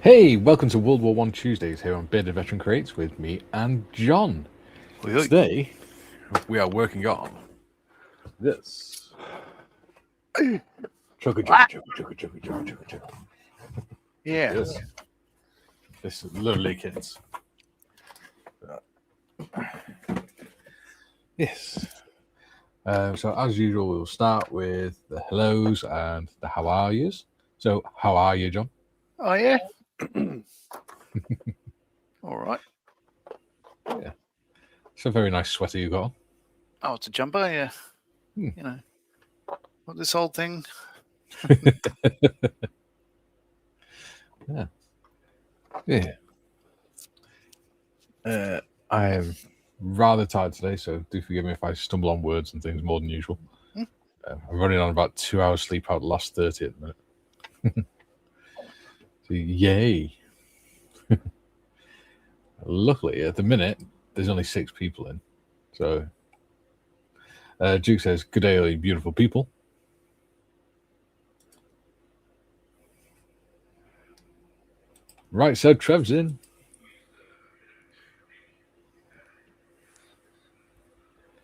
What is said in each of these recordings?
Hey, welcome to World War One Tuesdays here on Bearded Veteran Creates with me and John. Today, we are working on this. Chugga. Yeah. Yes. This lovely kit. Yes. So as usual, we'll start with the hellos and the how are yous. So, how are you, John? Oh, yeah. All right. Yeah. It's a very nice sweater you got on. Oh, it's a jumper, yeah. You know, what this old thing? Yeah. I am rather tired today, so do forgive me if I stumble on words and things more than usual. I'm running on about 2 hours sleep out of the last 30 at the minute. So, yay. Luckily, at the minute, there's only 6 people in. So, Duke says, good day, all you beautiful people. Right, so Trev's in.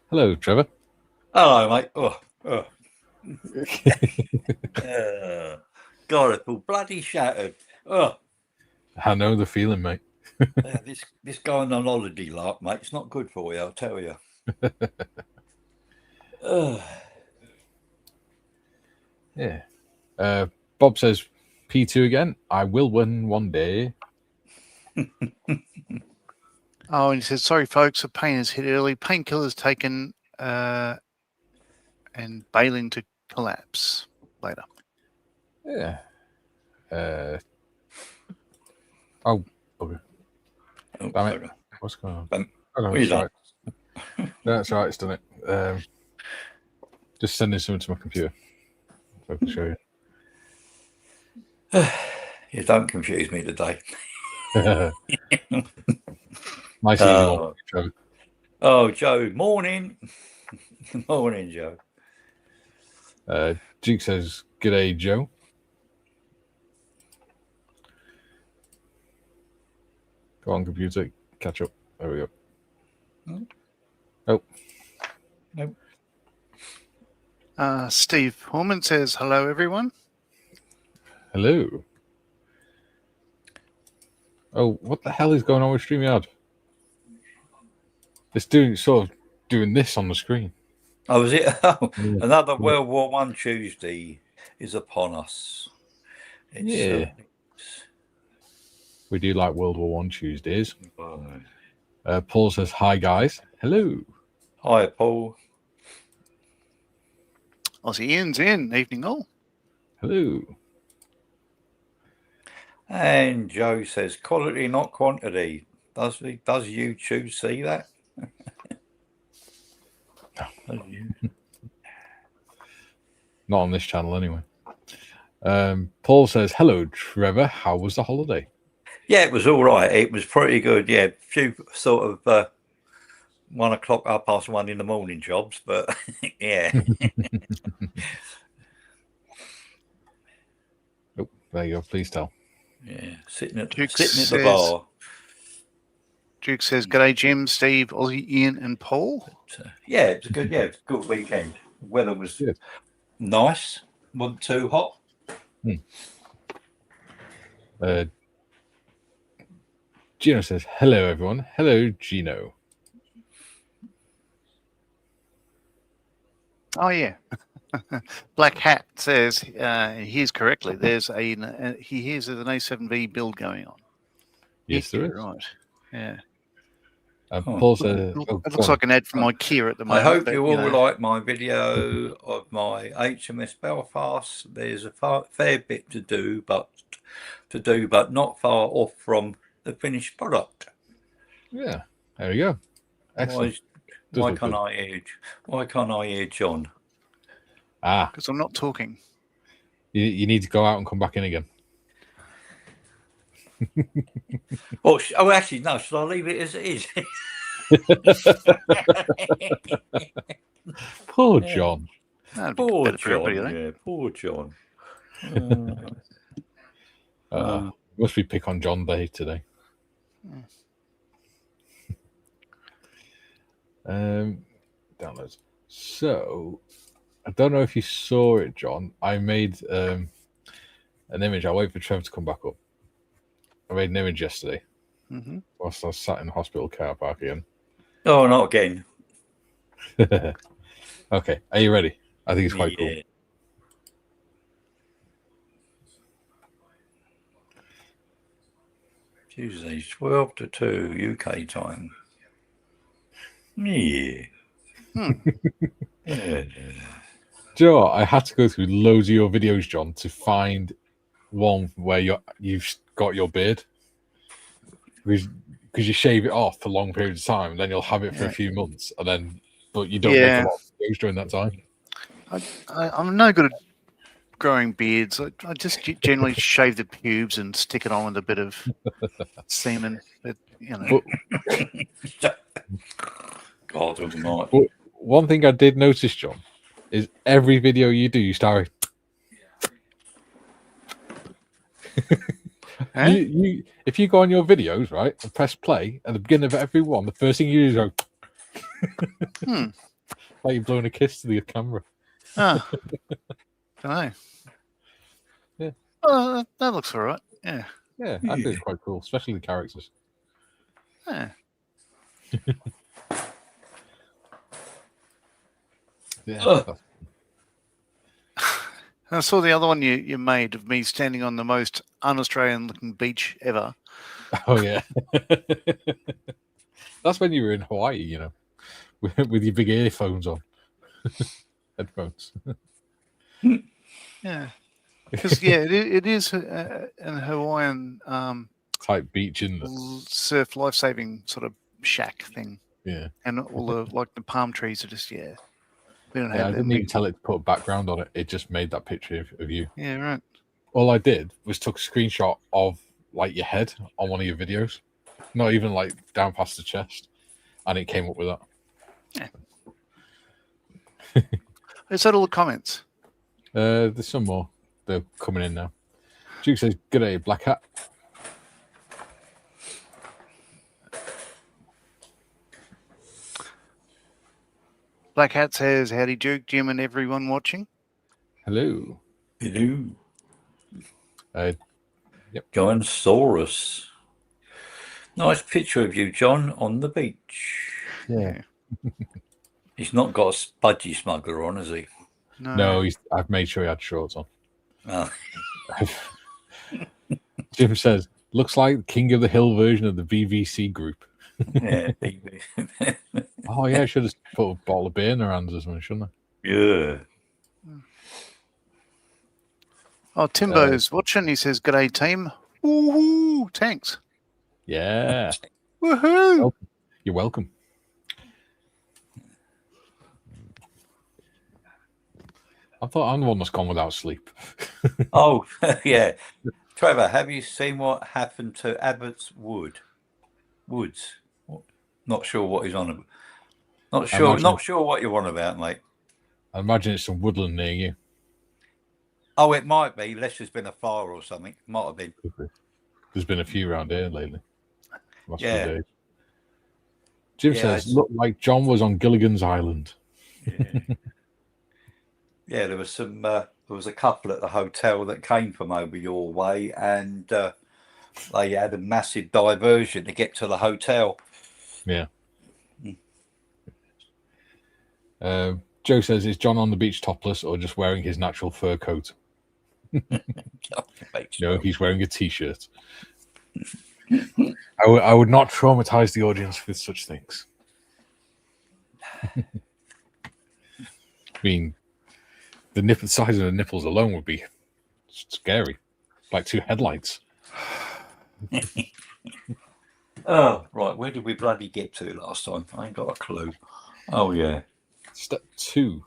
Hello, Trevor. Hello, mate. God, I feel bloody shattered. I know the feeling, mate. This going on holiday, like, mate, it's not good for you, I'll tell you. Yeah. Bob says, P2 again. I will win one day. Oh, and he says, sorry, folks, a pain has hit early. Painkillers taken and bailing to collapse later. Yeah. Oh, bugger. Damn it. What's going on? That's right, it's done it. Just sending something to my computer so I can show you. You don't confuse me today. Nice easy one, Trevor. Oh, Joe, morning. Morning, Joe. Duke says, g'day, Joe. Go on, computer, catch up. There we go. Nope. Steve Horman says, hello, everyone. Hello. Oh, what the hell is going on with StreamYard? It's sort of doing this on the screen. Oh, is it? Another World War One Tuesday is upon us. Yeah. We do like World War One Tuesdays. Paul says, hi, guys. Hello. Hi, Paul. Aussie Ian's in. Evening all. Hello. And Joe says, quality, not quantity. Does YouTube see that? Not on this channel, anyway. Paul says, hello, Trevor. How was the holiday? Yeah, it was all right. It was pretty good. Yeah, a few sort of 1 o'clock, 1:30 in the morning jobs, but yeah. Oh, there you go. Please tell. Yeah, sitting at the bar. Duke says, g'day, Jim, Steve, Aussie Ian, and Paul. Yeah, it's a good weekend. The weather was nice. Wasn't too hot. Gino says, hello, everyone. Hello, Gino. Oh, yeah. Black Hat says, he hears correctly, he hears there's an A7V build going on. Yes, there is. Right. Yeah. Paul says, it looks like an ad from IKEA at the moment. I hope you all like my video of my HMS Belfast. There's a fair bit to do, but not far off from the finished product. Yeah, there you go. Excellent. Why can't I hear John? Because I'm not talking. You need to go out and come back in again. Oh, actually, no. Should I leave it as it is? Poor John. Poor John. Yeah, poor John. Must be pick on John Day today. Downloads. So, I don't know if you saw it, John. I made an image. I'll wait for Trev to come back up. I made an image yesterday whilst I was sat in the hospital car park again. Oh, not again. Okay, are you ready? I think it's quite cool. Tuesday, 12 to 2 UK time. Yeah. Yeah. Joe, I had to go through loads of your videos, John, to find one where you've got your beard. Because you shave it off for long periods of time, and then you'll have it for a few months, but you don't make a lot of videos during that time. I'm no good at growing beards. I just generally shave the pubes and stick it on with a bit of semen. But God almighty. But one thing I did notice, John, is every video you do, you start. If you go on your videos, right, and press play at the beginning of every one, the first thing you do is go. Like you're blowing a kiss to the camera. Don't know. Yeah. Well, that looks all right. Yeah. Yeah, I think it's quite cool, especially the characters. Yeah. Yeah. I saw the other one you made of me standing on the most un-Australian looking beach ever. Oh yeah. That's when you were in Hawaii, you know, with your big earphones on. Headphones. Yeah. Because it is an Hawaiian type beach in the surf life-saving sort of shack thing. Yeah. And all the palm trees are just we don't have I them. didn't even tell it to put a background on it. It just made that picture of you. Yeah, right. All I did was took a screenshot of like your head on one of your videos, not even like down past the chest, and it came up with that. Yeah. Is that all the comments? There's some more. They're coming in now. Duke says, "Good day, Black Hat." Black Hat says, "Howdy, Duke, Jim, and everyone watching." Hello. Hello. Yep. Giantosaurus. Nice picture of you, John, on the beach. Yeah. He's not got a spudgy smuggler on, has he? No, I've made sure he had shorts on. Oh. Jim says, "Looks like King of the Hill version of the BBC group." Yeah. Oh yeah, I should have put a bottle of beer in their hands or something, shouldn't I? Yeah. Oh, Timbo's watching. He says, "G'day, team." Woohoo! Thanks. Yeah. Woohoo! You're welcome. I thought I'm the one that's gone without sleep. Oh, yeah. Trevor, have you seen what happened to Abbott's Woods? Not sure what he's on about. Not sure what you're on about, mate. I imagine it's some woodland near you. Oh, it might be. Unless there's been a fire or something. Might have been. There's been a few around here lately. Last few Yeah. days. Jim says, "Looked like John was on Gilligan's Island." Yeah. Yeah, there was some. There was a couple at the hotel that came from over your way, and they had a massive diversion to get to the hotel. Yeah. Joe says, "Is John on the beach topless or just wearing his natural fur coat?" No, he's wearing a t-shirt. I would not traumatize the audience with such things. I mean, the size of the nipples alone would be scary, like two headlights. Oh, right. Where did we bloody get to last time? I ain't got a clue. Oh, yeah. Step 2.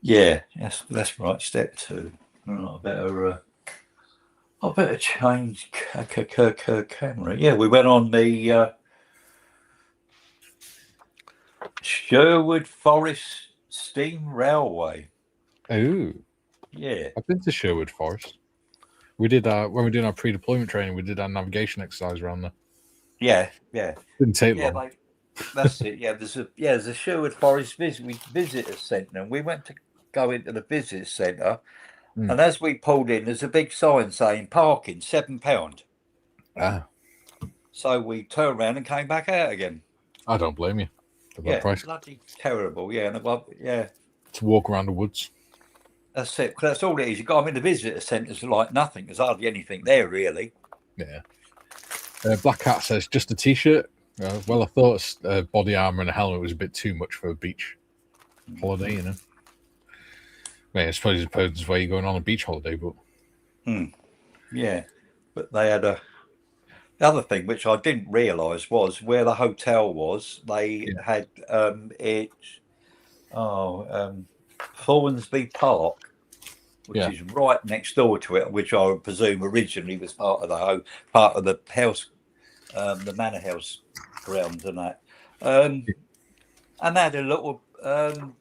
Yeah, that's right. Step 2. I better change camera. Yeah, we went on the Sherwood Forest Steam Railway. Oh. Yeah. I've been to Sherwood Forest. We did when we were doing our pre-deployment training. We did our navigation exercise around there. Yeah. Didn't take long. That's it. Yeah, there's a Sherwood Forest visitor centre, and we went to go into the visitor centre, and as we pulled in, there's a big sign saying parking £7. Ah, so we turned around and came back out again. I don't blame you for that price. Bloody terrible. Yeah, To walk around the woods. That's it. That's all it is. You got them in the visitor centres like nothing. There's hardly anything there really. Yeah. Black Cat says just a t-shirt. Well, I thought body armor and a helmet was a bit too much for a beach holiday. You know. I suppose it depends where you're going on a beach holiday, but yeah. But they had the other thing which I didn't realise was where the hotel was. They had Thornsby Park, which is right next door to it, which I would presume originally was part of the house, the manor house grounds and that. And they had a little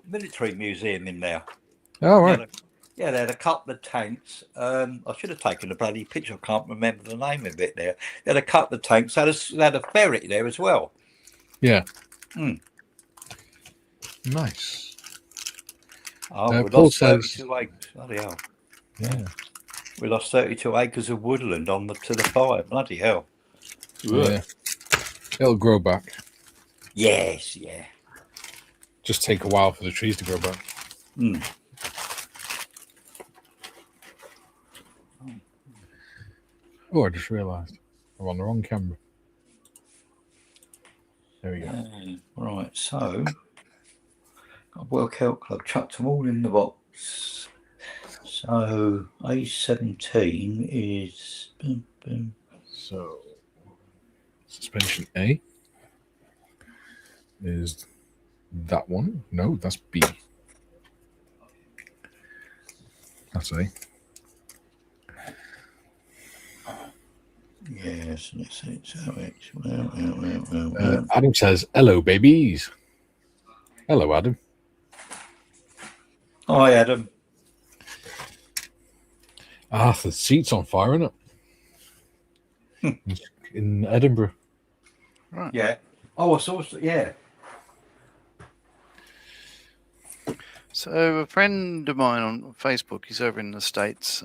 military museum in there. Oh, right. They had a couple of tanks. I should have taken a bloody picture. I can't remember the name of it there. They had a couple of tanks. They had a ferret there as well. Yeah. Nice. Oh, we Paul lost says, 32 acres. Bloody hell. Yeah. We lost 32 acres of woodland to the fire. Bloody hell. Yeah. It'll grow back. Yes, yeah. Just take a while for the trees to grow back. Oh, I just realised I'm on the wrong camera. There we go. Right, so I've worked out. I've chucked them all in the box. So A17 is So suspension A is that one. No, that's B. That's A. Yes, let's see. So Adam says, "Hello, babies." Hello, Adam. Hi, Adam. The seat's on fire, isn't it? In Edinburgh. Right. Yeah. Oh, I saw. Yeah. So a friend of mine on Facebook, he's over in the States.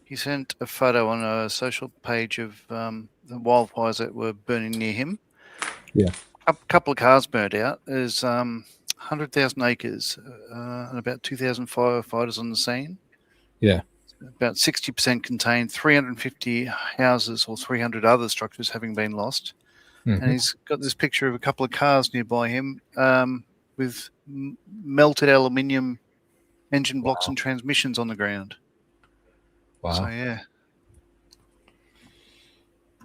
He sent a photo on a social page of the wildfires that were burning near him. Yeah. A couple of cars burned out. There's 100,000 acres and about 2,000 firefighters on the scene. Yeah. About 60% contained, 350 houses or 300 other structures having been lost. And he's got this picture of a couple of cars nearby him with melted aluminium engine blocks and transmissions on the ground. Wow. So, yeah.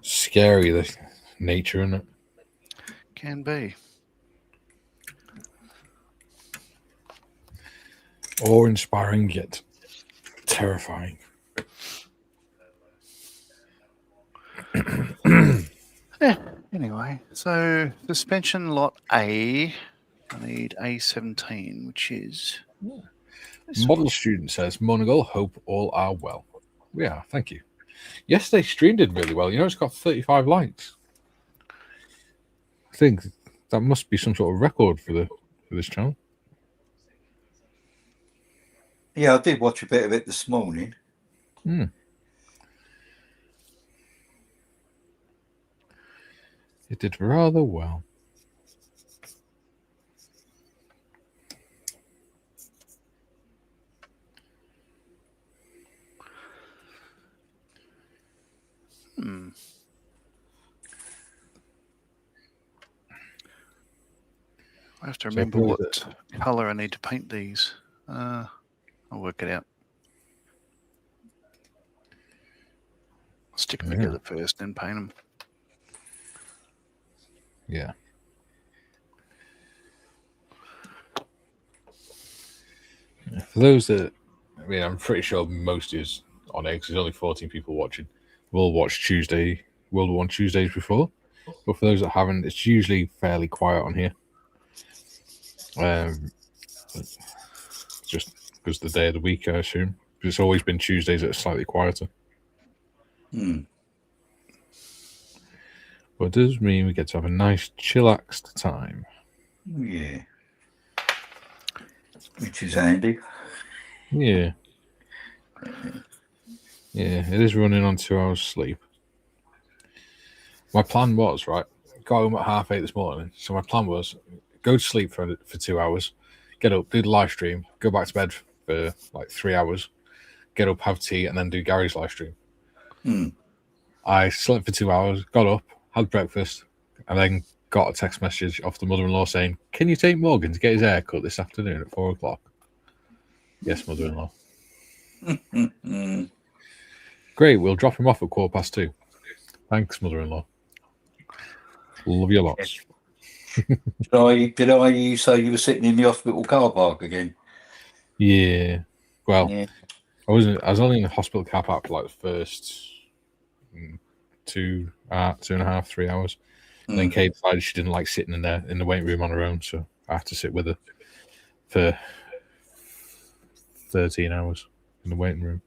Scary, the nature, isn't it? Can be. Awe-inspiring yet terrifying. Yeah. Anyway, so suspension lot A, I need A17, which is... Model student says, Monagle, hope all are well. Yeah, thank you. Yesterday stream did really well. You know, it's got 35 likes. I think that must be some sort of record for this channel. Yeah, I did watch a bit of it this morning. It did rather well. I have to remember what colour I need to paint these. I'll work it out. I'll stick them together first, then paint them. Yeah. For those that, I mean, I'm pretty sure most is on it because there's only 14 people watching. We'll watch World War I Tuesdays before. But for those that haven't, it's usually fairly quiet on here. Just because the day of the week, I assume. It's always been Tuesdays that are slightly quieter. Mm. But it does mean we get to have a nice chillaxed time. Yeah. Which is handy. Yeah. Yeah, it is running on 2 hours sleep. My plan was, right, got home at 8:30 this morning. So my plan was go to sleep for 2 hours, get up, do the live stream, go back to bed for like 3 hours, get up, have tea, and then do Gary's live stream. Mm. I slept for 2 hours, got up, had breakfast, and then got a text message off the mother-in-law saying, "Can you take Morgan to get his hair cut this afternoon at 4 o'clock?" Yes, mother-in-law. Great, we'll drop him off at 2:15. Thanks, mother-in-law. Love you lots. Did I say you were sitting in the hospital car park again? Yeah. Well, Yeah. I was only in the hospital car park for like the first 2.5, 3 hours. And then Kate decided she didn't like sitting in there in the waiting room on her own, so I had to sit with her for 13 hours in the waiting room.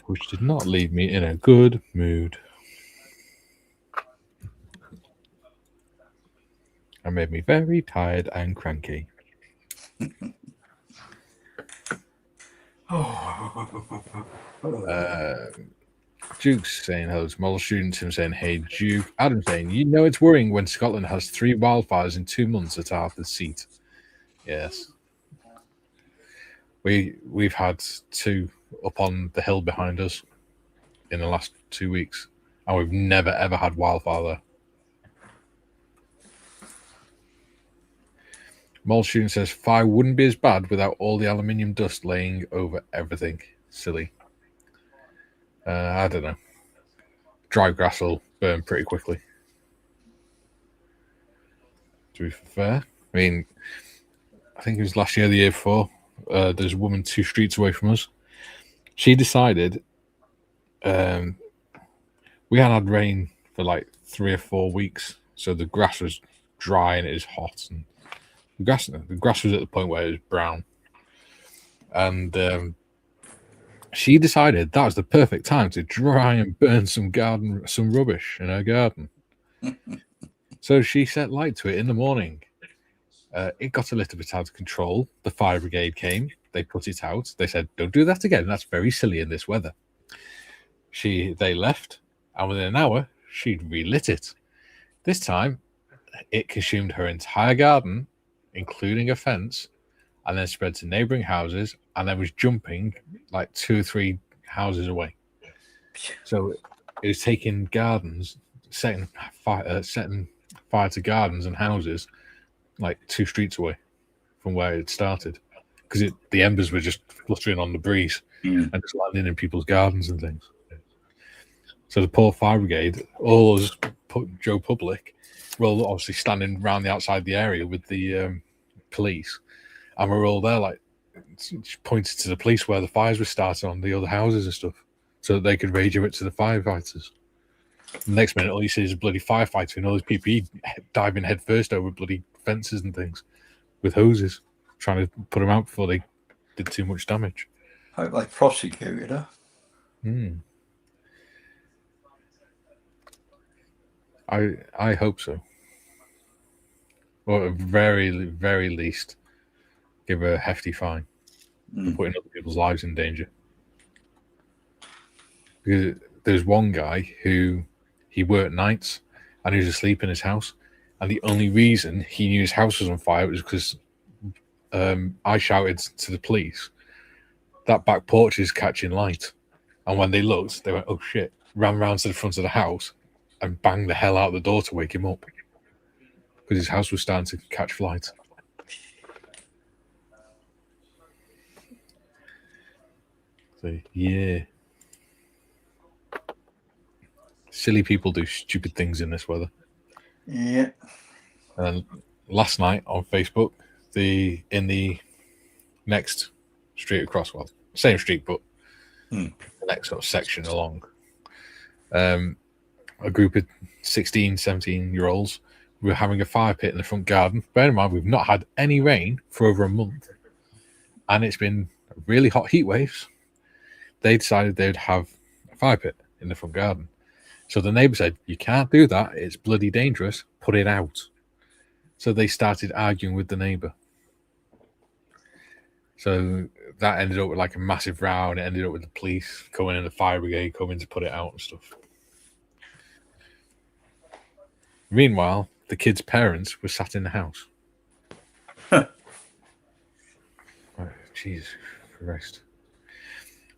Which did not leave me in a good mood. It made me very tired and cranky. Duke's saying hello to model students. Him saying, "Hey, Duke." Adam saying, "You know it's worrying when Scotland has 3 wildfires in 2 months at Arthur's Seat." Yes. We've had 2 up on the hill behind us in the last 2 weeks, and we've never ever had wildfire there. Mold student says fire wouldn't be as bad without all the aluminium dust laying over everything. Silly. I don't know. Dry grass will burn pretty quickly. To be fair, I mean, I think it was last year, the year before. There's a woman 2 streets away from us. She decided we hadn't had rain for like 3 or 4 weeks, so the grass was dry and it was hot, and the grass was at the point where it was brown. And she decided that was the perfect time to try and burn some rubbish in her garden. So she set light to it in the morning. It got a little bit out of control. The fire brigade came. They put it out. They said, "Don't do that again. That's very silly in this weather." They left, and within an hour, she'd relit it. This time, it consumed her entire garden, including a fence, and then spread to neighbouring houses, and then was jumping like 2 or 3 houses away. So it was taking gardens, setting fire to gardens and houses like 2 streets away from where it started, because the embers were just fluttering on the breeze and just landing in people's gardens and things. So the poor fire brigade, all us Joe Public, were all obviously standing around the outside the area with the police, and we're all there like pointed to the police where the fires were starting on the other houses and stuff, so that they could radio it to the firefighters. The next minute, all you see is a bloody firefighter and all these PPE diving headfirst over bloody fences and things with hoses, trying to put them out before they did too much damage. Hope they prosecuted her. I hope so. Or at the very least, give her a hefty fine for putting other people's lives in danger. Because there's one guy who he worked nights and he was asleep in his house, and the only reason he knew his house was on fire was because I shouted to the police that back porch is catching light, and when they looked, they went, "Oh shit!" Ran round to the front of the house and banged the hell out the door to wake him up because his house was starting to catch flight. So yeah, silly people do stupid things in this weather. Yeah. And last night on Facebook, in the next street across, well, same street, but the next sort of section along, a group of 16, 17-year-olds we're having a fire pit in the front garden. Bear in mind, we've not had any rain for over a month, and it's been really hot heat waves. They decided they'd have a fire pit in the front garden. So the neighbour said, "You can't do that. It's bloody dangerous. Put it out." So they started arguing with the neighbour. So that ended up with like a massive row, and it ended up with the police coming in, the fire brigade coming to put it out and stuff. Meanwhile, the kids' parents were sat in the house. Oh, Jesus Christ.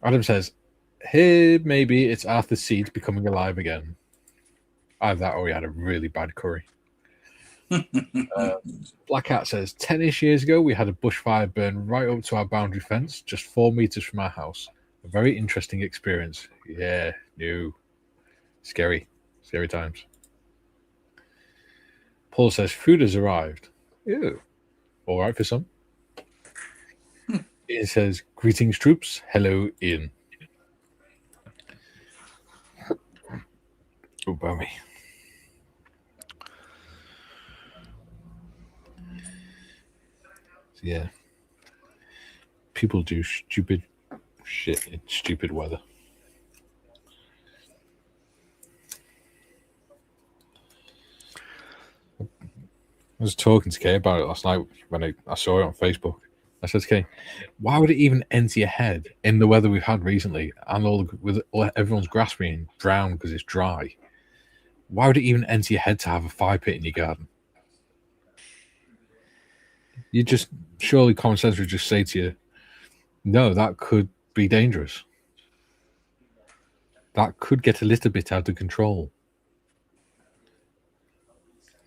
Adam says, "Hey, maybe it's Arthur's seed becoming alive again." Either that or we had a really bad curry. Black Cat says, 10-ish years ago, we had a bushfire burn right up to our boundary fence, just 4 meters from our house. A very interesting experience. Yeah, new. Scary. Scary times. Paul says, food has arrived. Ew. All right for some. Ian says, greetings, troops. Hello, Ian. Oh, bummy. Yeah. People do stupid shit in stupid weather. I was talking to Kay about it last night when I saw it on Facebook. I said to Kay, why would it even enter your head in the weather we've had recently and everyone's grass being brown because it's dry? Why would it even enter your head to have a fire pit in your garden? You just, surely common sense would just say to you, no, that could be dangerous. That could get a little bit out of control.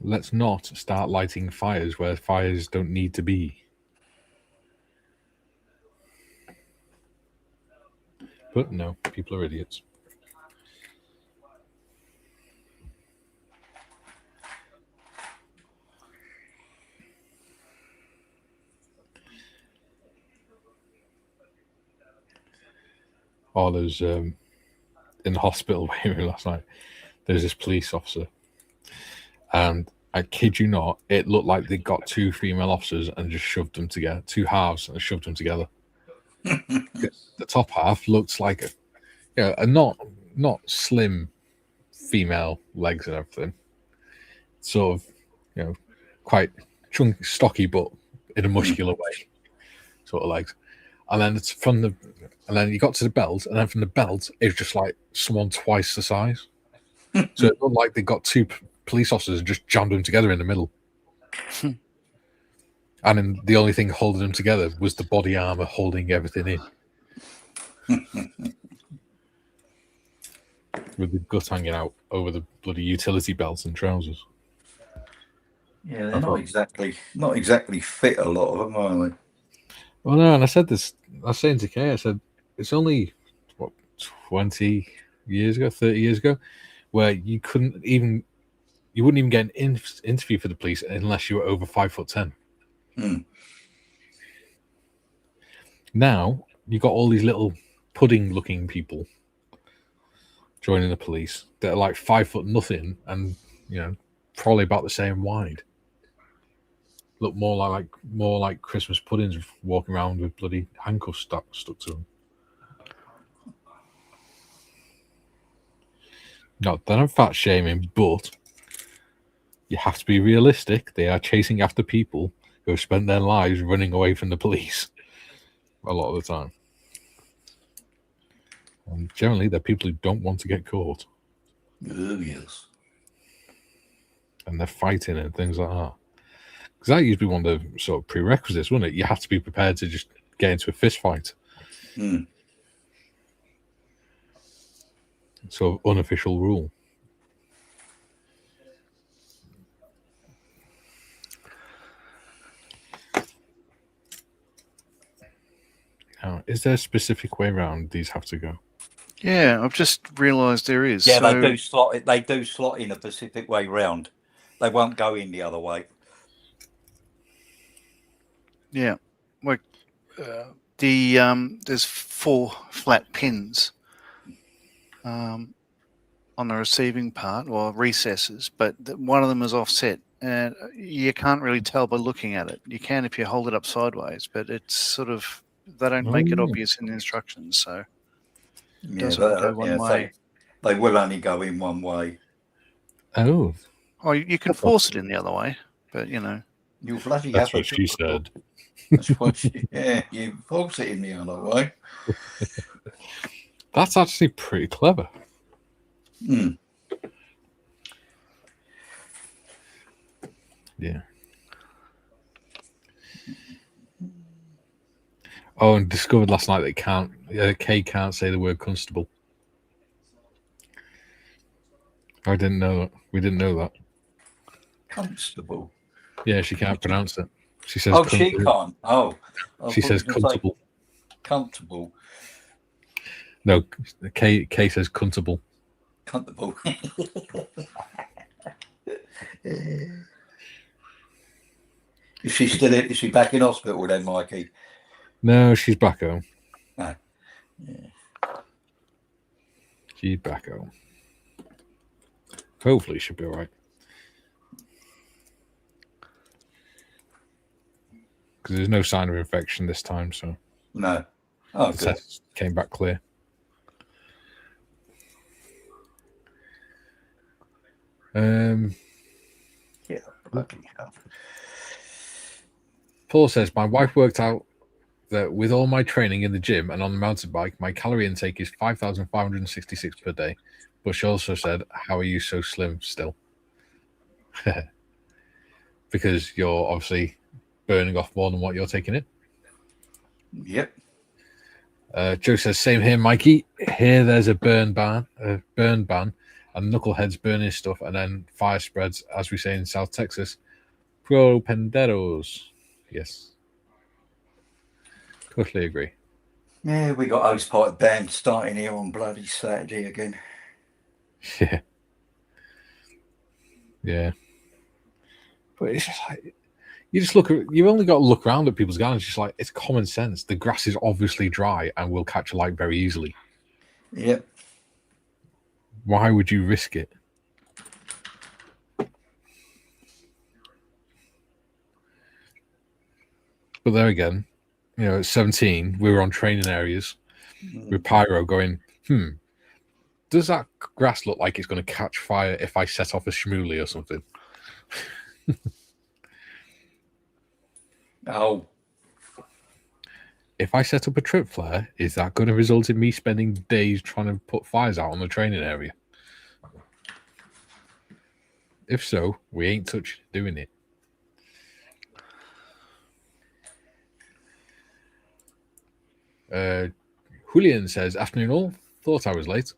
Let's not start lighting fires where fires don't need to be. But no, people are idiots. Oh, there's in the hospital last night, there's this police officer, and I kid you not, it looked like they got 2 female officers and just shoved them together, 2 halves, and shoved them together. The top half looks like a not slim female legs and everything, sort of quite chunky, stocky, but in a muscular way, sort of legs. And then it's and then you got to the belt, and then from the belt, it was just like someone twice the size. So it looked like they got 2 police officers and just jammed them together in the middle. And then the only thing holding them together was the body armor holding everything in. With the gut hanging out over the bloody utility belts and trousers. Yeah, they're not exactly fit, a lot of them, are they? Well, no, and I said this, I was saying to Kay, I said, it's only, 20 years ago, 30 years ago, where you wouldn't even get an interview for the police unless you were over 5'10". Now, you got all these little pudding-looking people joining the police that are like 5 foot nothing and, probably about the same wide. Look more like Christmas puddings walking around with bloody handcuffs stuck to them. Not that I'm fat shaming, but you have to be realistic. They are chasing after people who have spent their lives running away from the police a lot of the time. And generally, they're people who don't want to get caught. Yes. And they're fighting and things like that. Because that used to be one of the sort of prerequisites, wouldn't it? You have to be prepared to just get into a fist fight. Sort of unofficial rule. Now, is there a specific way around these have to go? Yeah, I've just realised there is. Yeah, they do slot in a specific way round. They won't go in the other way. Yeah, like there's 4 flat pins on the receiving part, or recesses, but one of them is offset and you can't really tell by looking at it. You can if you hold it up sideways, but it's sort of, they don't make it obvious in the instructions, so it doesn't go one way. They will only go in one way. Oh. Oh, you can force it in the other way, but you know. You bloody That's have what she said. That's what you force it in the other way. That's actually pretty clever. Mm. Yeah. Oh, and discovered last night that Kay can't say the word constable. I didn't know that. We didn't know that. Constable. Yeah, she can't pronounce it. She says. Oh, she can't. Oh, she says comfortable. Comfortable. No, Kay says comfortable. Comfortable. Is she still in? Is she back in hospital then, Mikey? No, she's back home. No. Yeah. She's back home. Hopefully, she'll be all right. Because there's no sign of infection this time, so no. Oh, the good. test came back clear. Yeah, bloody hell. Paul says, my wife worked out that with all my training in the gym and on the mountain bike, my calorie intake is 5,566 per day. But she also said, how are you so slim still? Because you're obviously burning off more than what you're taking in. Yep. Joe says, same here, Mikey. Here there's a burn ban, and knuckleheads burning stuff, and then fire spreads, as we say in South Texas. Pro penderos. Yes. Totally agree. Yeah, we got Host Pipe Band starting here on bloody Saturday again. Yeah. Yeah. But it's just like, you've only got to look around at people's gardens. It's just like, it's common sense. The grass is obviously dry and will catch a light very easily. Yep. Why would you risk it? But there again, at 17, we were on training areas with pyro going, does that grass look like it's going to catch fire if I set off a shmooly or something? Oh. If I set up a trip flare, is that going to result in me spending days trying to put fires out on the training area? If so, we ain't touching doing it. Julian says, afternoon all. Thought I was late.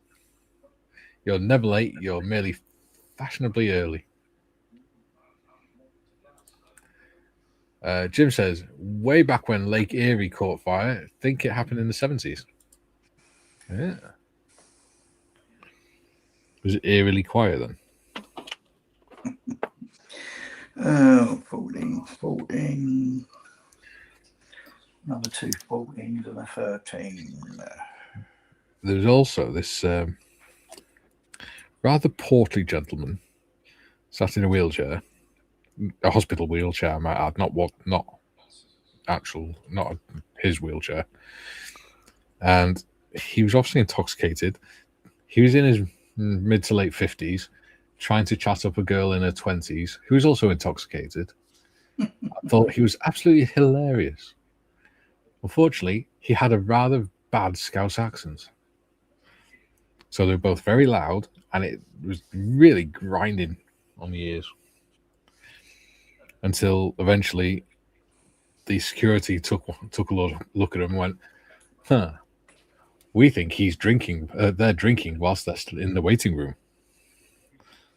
You're never late. You're merely fashionably early. Jim says, way back when Lake Erie caught fire, I think it happened in the 70s. Yeah. Was it eerily quiet then? Oh, 14. Another 2 14s and a 13. There's also this rather portly gentleman sat in a wheelchair, a hospital wheelchair, I might add, not his wheelchair. And he was obviously intoxicated. He was in his mid to late 50s, trying to chat up a girl in her 20s who was also intoxicated. I thought he was absolutely hilarious. Unfortunately, he had a rather bad Scouse accent. So they were both very loud, and it was really grinding on the ears. Until eventually the security took a look at him and went, we think he's drinking. They're drinking whilst they're still in the waiting room.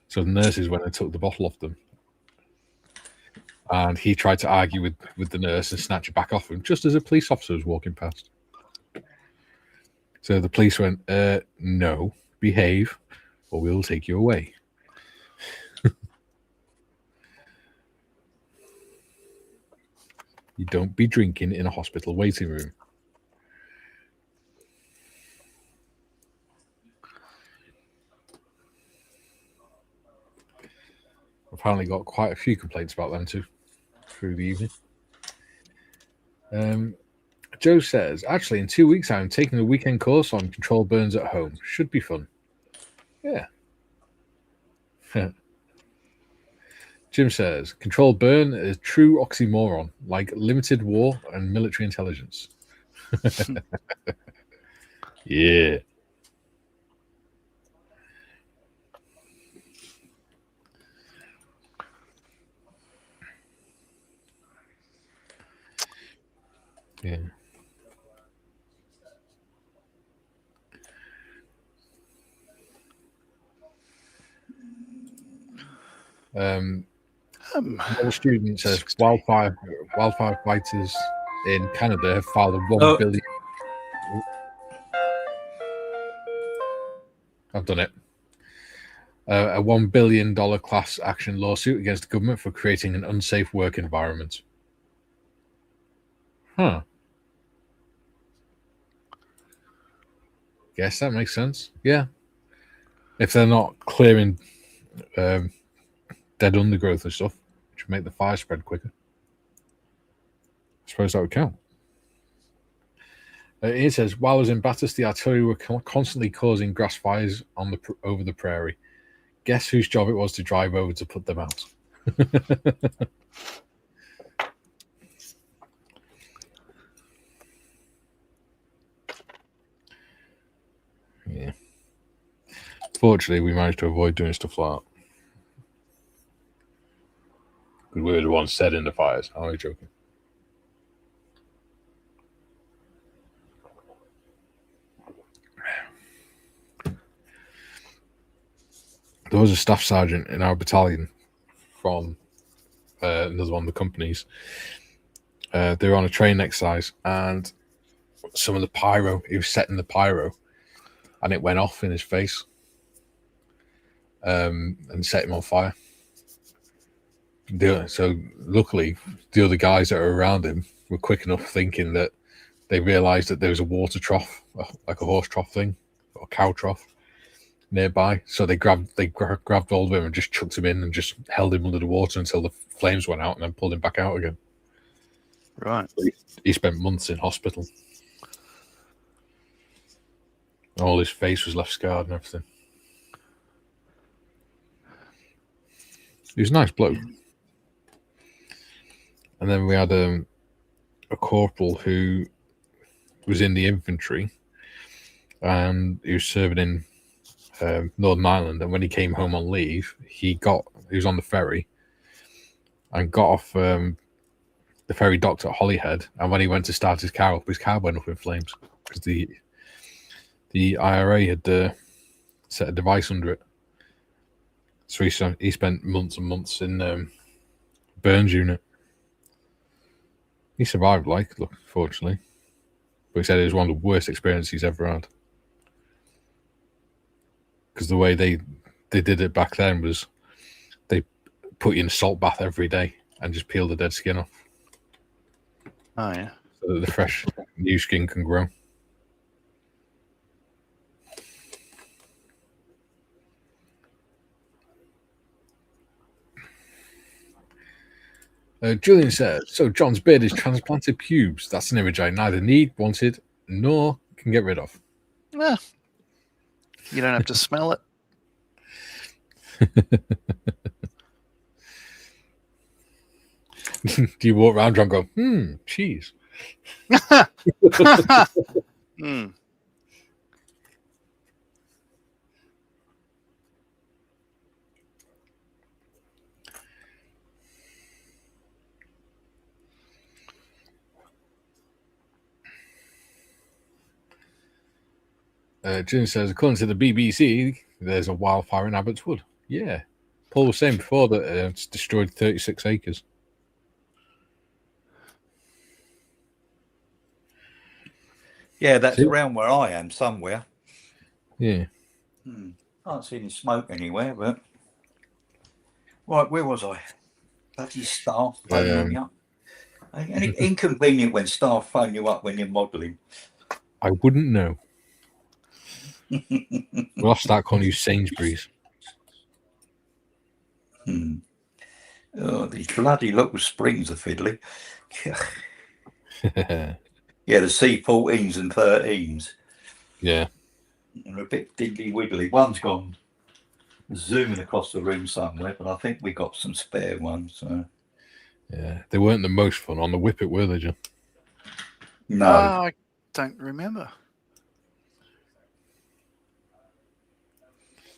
So the nurses went and took the bottle off them. And he tried to argue with the nurse and snatch it back off him, just as a police officer was walking past. So the police went, no, behave, or we'll take you away. You don't be drinking in a hospital waiting room. apparently got quite a few complaints about them too through the evening. Joe says, actually, in 2 weeks, I'm taking a weekend course on controlled burns at home. Should be fun. Yeah. Jim says, controlled burn is true oxymoron, like limited war and military intelligence. Yeah. Yeah. One student says wildfire fighters in Canada have filed a $1 billion. I've done it. A $1 billion class action lawsuit against the government for creating an unsafe work environment. Huh. Guess that makes sense. Yeah. If they're not clearing dead undergrowth and stuff, which would make the fire spread quicker. I suppose that would count. It says, while I was in Bathurst, the artillery were constantly causing grass fires over the prairie. Guess whose job it was to drive over to put them out? Yeah. Fortunately, we managed to avoid doing stuff like that. Because we were the ones setting the fires. I'm only joking. There was a staff sergeant in our battalion from another one of the companies. They were on a training exercise, and some of the pyro, he was setting the pyro, and it went off in his face and set him on fire. So luckily, the other guys that were around him were quick enough thinking that they realised that there was a water trough, like a horse trough thing, or a cow trough nearby. So they grabbed hold of him and just chucked him in and just held him under the water until the flames went out and then pulled him back out again. Right. So he spent months in hospital. All his face was left scarred and everything. He was a nice bloke. And then we had a corporal who was in the infantry, and he was serving in Northern Ireland. And when he came home on leave, he was on the ferry and got off the ferry docked at Holyhead. And when he went to start his car up, his car went up in flames because the IRA had set a device under it. So he spent months and months in burns unit. He survived, fortunately. But he said it was one of the worst experiences he's ever had. Because the way they did it back then was they put you in a salt bath every day and just peel the dead skin off. Oh, yeah. So that the fresh new skin can grow. Julian says, so John's beard is transplanted pubes. That's an image I neither need, wanted, nor can get rid of. Yeah. You don't have to smell it. Do you walk around and go, cheese? Jim says, according to the BBC, there's a wildfire in Abbots Wood. Yeah. Paul was saying before that it's destroyed 36 acres. Yeah, that's around where I am somewhere. Yeah. Can't see any smoke anywhere, but... Right, where was I? Bloody staff phoning me up. Inconvenient when staff phone you up when you're modelling. I wouldn't know. We'll have to start calling you Sainsbury's. Oh, these bloody little springs are fiddly. Yeah, the C14s and 13s. Yeah. They're a bit diddly wiggly. One's gone zooming across the room somewhere, but I think we got some spare ones. So. Yeah, they weren't the most fun on the Whippet, were they, John? No. I don't remember.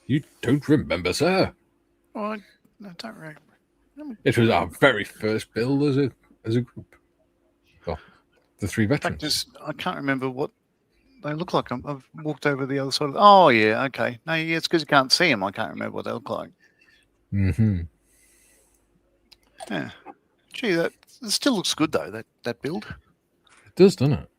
You don't remember, sir? Well, I don't remember. It was our very first build as a group. Well, the three veterans. I can't remember what they look like. I've walked over the other side. Oh, yeah, okay. No, yeah, it's because you can't see them. I can't remember what they look like. Mm-hmm. Yeah. Gee, that still looks good, though, that build. It does, doesn't it?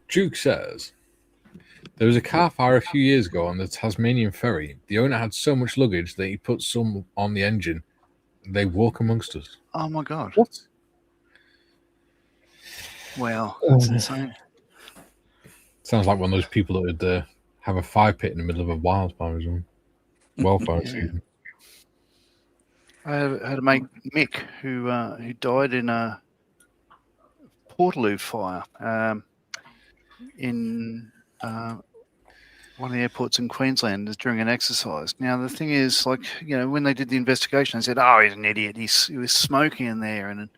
Duke says, there was a car fire a few years ago on the Tasmanian ferry. The owner had so much luggage that he put some on the engine. They walk amongst us. Oh, my God. What? Wow, that's insane. Sounds like one of those people that would have a fire pit in the middle of a wildfire zone. Wildfire season. I had a mate, Mick, who died in a Portaloo fire in one of the airports in Queensland during an exercise. Now, the thing is, like, you know, when they did the investigation, they said, oh, he's an idiot. He was smoking in there and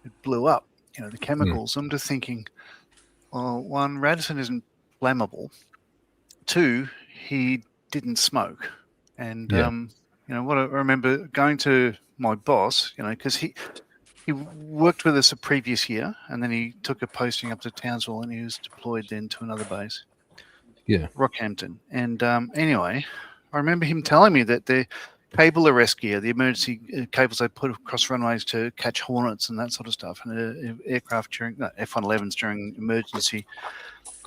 it blew up, you know, the chemicals. I'm just thinking, well, one, Radisson isn't flammable. Two, he didn't smoke. And, you know, what I remember going to my boss, you know, because he worked with us a previous year and then he took a posting up to Townsville and he was deployed then to another base. Yeah. Rockhampton. And anyway, I remember him telling me that the cable arrest gear, the emergency cables they put across runways to catch hornets and that sort of stuff, and aircraft during F-111s during emergency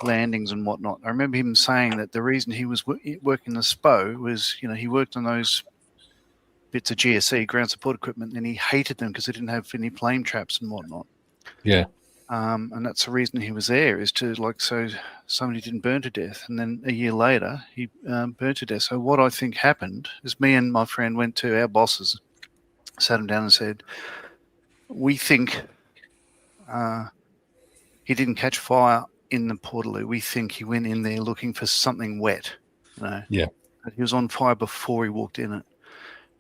landings and whatnot. I remember him saying that the reason he was working the SPO was, you know, he worked on those bits of GSE, ground support equipment, and he hated them because they didn't have any flame traps and whatnot. Yeah. And that's the reason he was there, is to, like, so somebody didn't burn to death. And then a year later, he burned to death. So what I think happened is me and my friend went to our bosses, sat him down and said, we think he didn't catch fire in the Portaloo. We think he went in there looking for something wet. You know? Yeah. But he was on fire before he walked in it.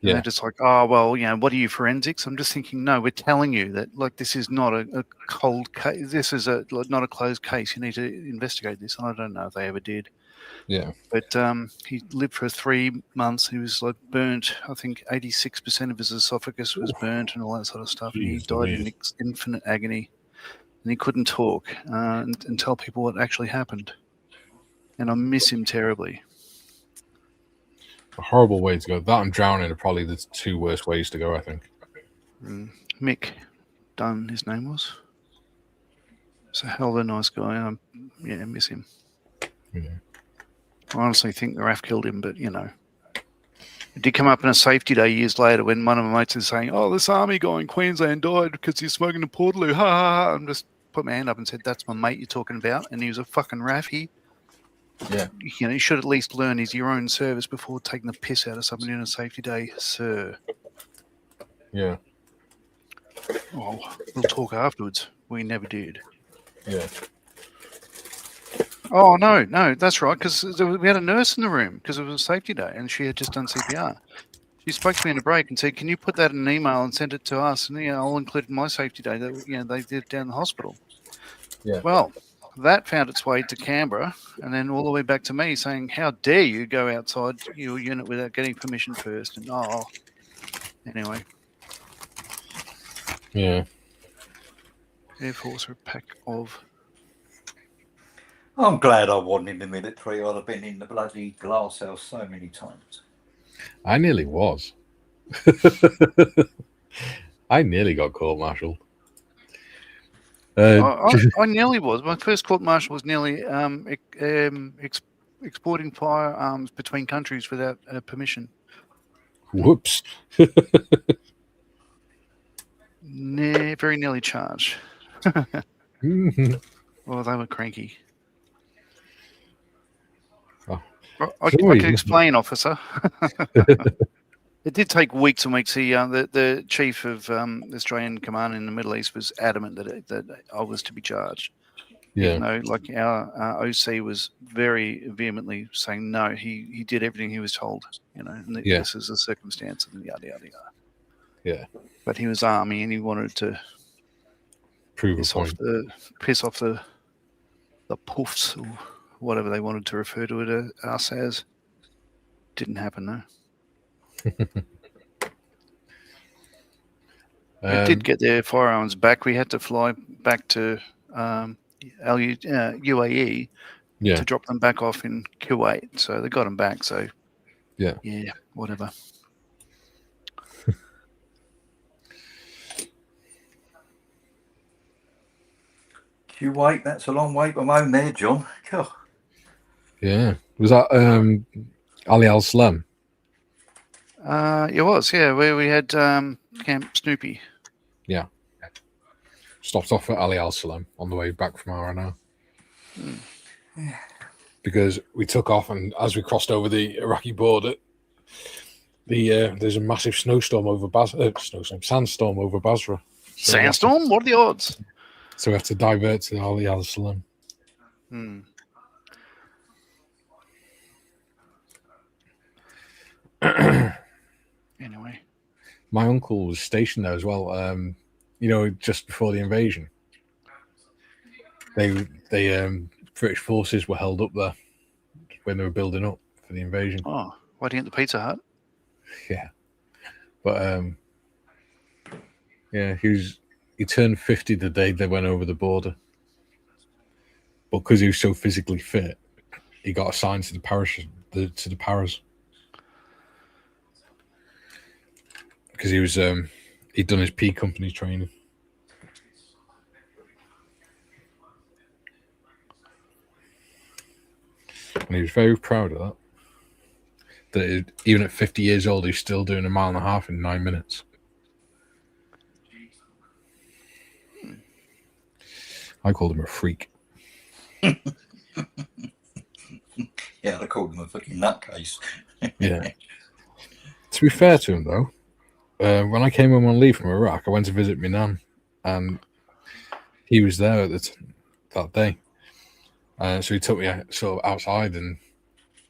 And Yeah. they're just like, oh, well, you know, what are you, forensics? I'm just thinking, no, we're telling you that, like, this is not a cold case. This is not a closed case. You need to investigate this. And I don't know if they ever did. Yeah. But he lived for 3 months. He was, like, burnt. I think 86% of his esophagus was burnt and all that sort of stuff. And he died in infinite agony. And he couldn't talk and tell people what actually happened. And I miss him terribly. A horrible way to go. That and drowning are probably the two worst ways to go, I think. Mick Dunn, his name was. He's a hell of a nice guy. I miss him. Yeah. I honestly think the RAF killed him, but, you know. It did come up in a safety day years later when one of my mates was saying, oh, this army guy in Queensland died because he's smoking a Portaloo. Ha ha ha. And just put my hand up and said, that's my mate you're talking about. And he was a fucking RAFie. Yeah. You know, you should at least learn his your own service before taking the piss out of somebody on a safety day, sir. Yeah. Oh, we'll talk afterwards. We never did. Yeah. Oh, no, that's right, because we had a nurse in the room because it was a safety day and she had just done CPR. She spoke to me in a break and said, can you put that in an email and send it to us? And, you know, I'll include in my safety day that, you know, they did it down the hospital. Yeah. Well, that found its way to Canberra and then all the way back to me saying, how dare you go outside your unit without getting permission first? And, anyway. Yeah. Air Force are a pack of... I'm glad I wasn't in the military. I'd have been in the bloody glass house so many times. I nearly was. I nearly got court-martialed. I nearly was. My first court-martial was nearly exporting firearms between countries without permission. Whoops. Very nearly charged. Well, they were cranky. Oh. I can explain, officer. It did take weeks and weeks. The chief of the Australian Command in the Middle East was adamant that I was to be charged. Yeah. Even though, like, our OC was very vehemently saying no, he did everything he was told. And this is a circumstance, and yada yada yada. Yeah. But he was army, and he wanted to prove piss a point. Piss off the puffs or whatever they wanted to refer to it us as. Didn't happen though. We did get their firearms back. We had to fly back to UAE to drop them back off in Kuwait. So they got them back. So yeah, whatever. Kuwait, that's a long way from home there, John. God. Yeah. Was that Ali Al Salam? It was, where we had Camp Snoopy. Yeah. Stopped off at Ali Al Salam on the way back from RNR. Because we took off, and as we crossed over the Iraqi border, there's a massive snowstorm over sandstorm over Basra. So Sandstorm? What are the odds? So we have to divert to Ali Al Salam. Anyway, my uncle was stationed there as well. Just before the invasion, they British forces were held up there when they were building up for the invasion. Oh, why didn't the Pizza Hut? Yeah, but he turned 50 the day they went over the border. But because he was so physically fit, he got assigned to the paras. Because he was he'd done his P company training. And he was very proud of that. Even at 50 years old, he's still doing 1.5 miles in 9 minutes. I called him a freak. Yeah, I called him a fucking nutcase. Yeah. To be fair to him, though, when I came home on leave from Iraq, I went to visit my nan, and he was there that day. So he took me sort of outside, and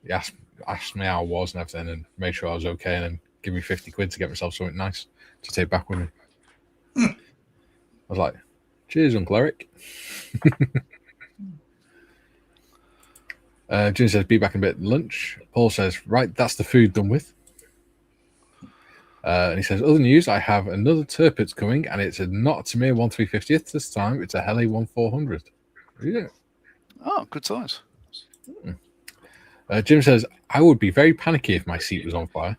he asked me how I was and everything, and made sure I was okay, and then give me 50 quid to get myself something nice to take back with me. I was like, cheers, Uncle Eric. Jim says, be back in a bit at lunch. Paul says, right, that's the food done with. And he says, other news, I have another Tirpitz coming, and it's not a Tamir 1/350th this time. It's a Heli 1/400. Yeah. Oh, good size. Jim says, I would be very panicky if my seat was on fire.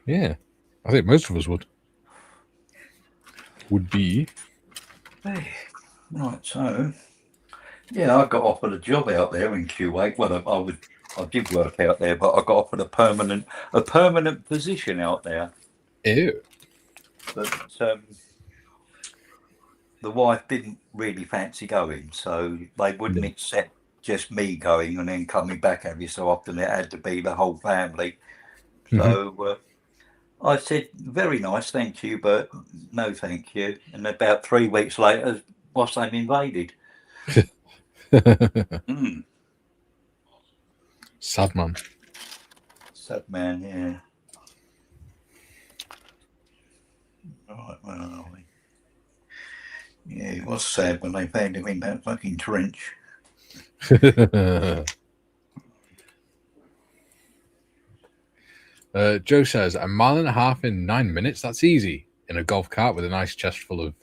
Yeah, I think most of us would. Would be. Hey, right, so yeah, I got offered a job out there in Kuwait. Well, I did work out there, but I got offered a permanent position out there. Ew. But the wife didn't really fancy going, so they wouldn't accept just me going and then coming back every so often. It had to be the whole family. So I said, very nice, thank you, but no thank you. And about 3 weeks later, Wassam invaded. Sad man. Sad man, yeah. Right, where are we? Yeah, it was sad when they found him in that fucking trench. Joe says, 1.5 miles in 9 minutes? That's easy. In a golf cart with a nice chest full of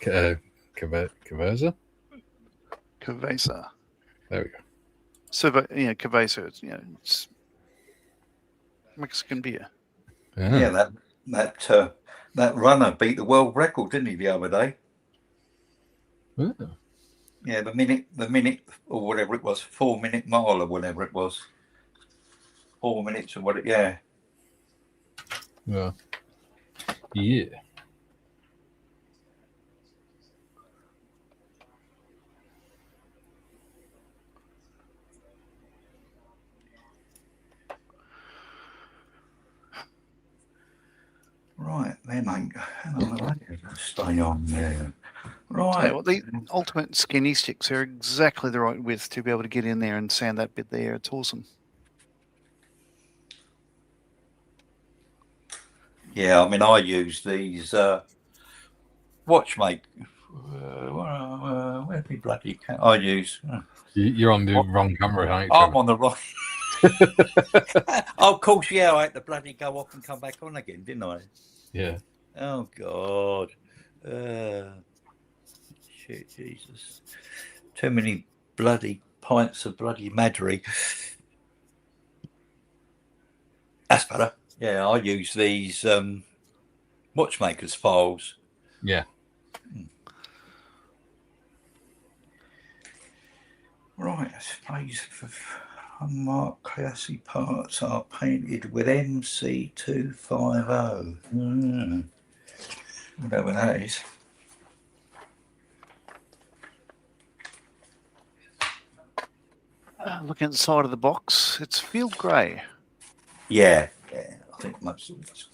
Kaveza? Kaveza. There we go. So, but Kaveza, it's Mexican beer. Yeah, that runner beat the world record, didn't he, the other day? Yeah, the minute or whatever it was, 4 minute mile or whatever it was. 4 minutes or what? Yeah. Yeah. mate. Hang on, stay on there. Right. Well, the ultimate skinny sticks are exactly the right width to be able to get in there and sand that bit there. It's awesome. Yeah, I mean, I use these watchmaker. Where'd be bloody? I use. You're on the wrong camera, aren't you? I'm on the wrong. Oh, of course, yeah. I had to bloody go off and come back on again, didn't I? Yeah. Oh God. Shit, Jesus. Too many bloody pints of bloody Madry. That's better. Yeah, I use these watchmakers files. Yeah. Right, space for unmarked classy parts are painted with MC250. Whatever that is. Looking at the side of the box, it's field grey. Yeah, I think most of it's.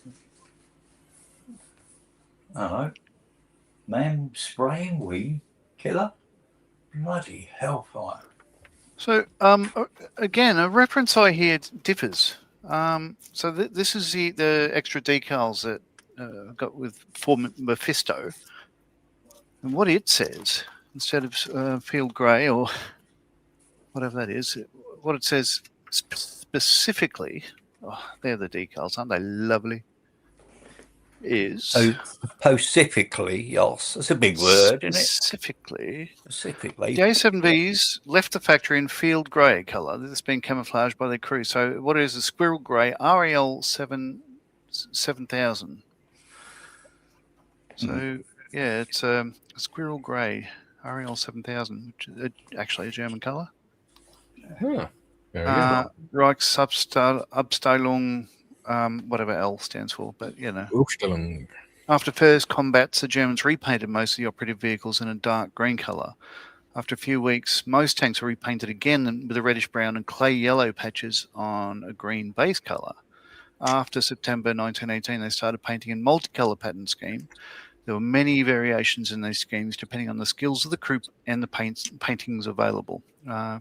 Hello. Man spraying weed killer? Bloody hellfire. So, again, a reference I hear differs. So this is the extra decals that I got with for Mephisto. And what it says, instead of field grey or whatever that is, what it says specifically, they're the decals, aren't they lovely? Is Specifically, yes, that's a big word, isn't it? Specifically, Specifically, the A7Vs left the factory in field grey colour. This has been camouflaged by their crew. So what is a squirrel grey REL 7000? So yeah, it's a squirrel grey REL 7000, which is actually a German colour. Huh. There we go. Reichsabteilung, whatever L stands for, but you know. Aufstellung. After first combats, the Germans repainted most of the operative vehicles in a dark green colour. After a few weeks, most tanks were repainted again with a reddish brown and clay yellow patches on a green base colour. After September 1918, they started painting in multicolour pattern scheme. There were many variations in these schemes depending on the skills of the crew and the paintings available.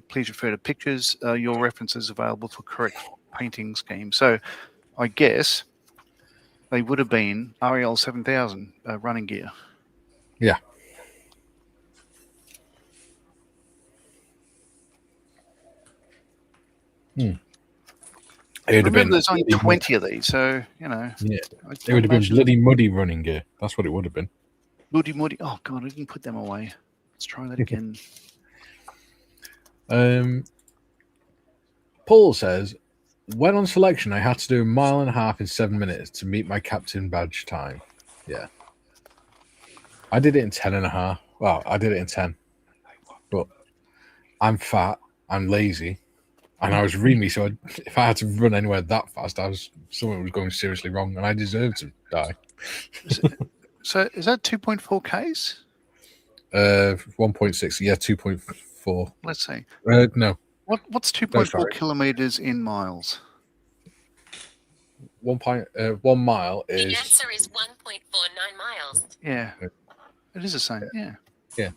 Please refer to pictures. Your references available for correct painting scheme. So I guess they would have been REL 7000 running gear. Yeah. It would have been. There's only 20 of these, so you know. Yeah. It would have been bloody muddy running gear. That's what it would have been. Muddy. Oh God, I didn't put them away. Let's try that again. Paul says, when on selection, I had to do 1.5 miles in 7 minutes to meet my captain badge time. Yeah. I did it in 10.5. Well, I did it in 10. But I'm fat, I'm lazy, and I was really, so if I had to run anywhere that fast, something was going seriously wrong, and I deserved to die. So is that 2.4 Ks? 1.6. Yeah, 2.4. Let's see. No. What's 2.4 kilometers in miles? 1 mile is. The answer is 1.49 miles. Yeah, it is the same. Yeah. Yeah.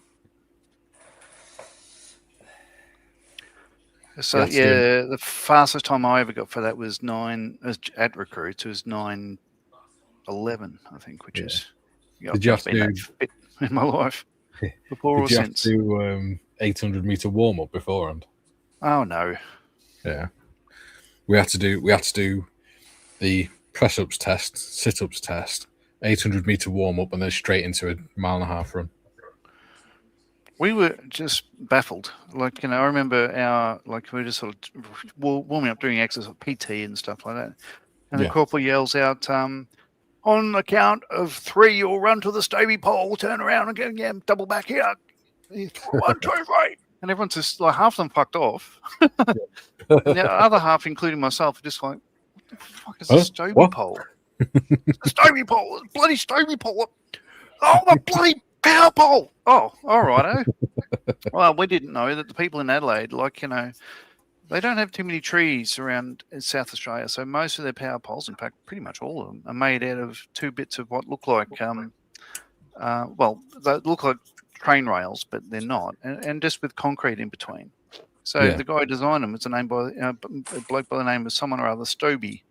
So yeah, the fastest time I ever got for that was at Recruits. It was 9:11, I think, which is. Did you have to do in my life? Before did you have to do 800-meter warm up beforehand? Oh no. Yeah. We had to do the press ups test, sit ups test, 800-meter warm up, and then straight into a 1.5 mile run. We were just baffled. Like, you know, I remember we were just sort of warming up, doing exercise, PT and stuff like that. And the corporal yells out, on account of 3, you'll run to the stavy pole, turn around and get double back here. 1, 2, 3. And everyone's just like, half of them fucked off. The other half, including myself, are just like, what the fuck is a stavy pole? It's a stavy pole. It's a bloody stavy pole. Oh, the bloody power pole. Oh, all right. Well, we didn't know that the people in Adelaide, like, you know, they don't have too many trees around in South Australia, so most of their power poles, in fact, pretty much all of them, are made out of two bits of what look like, well, they look like train rails, but they're not, and just with concrete in between. So the guy who designed them was a bloke by the name of someone or other, Stobie.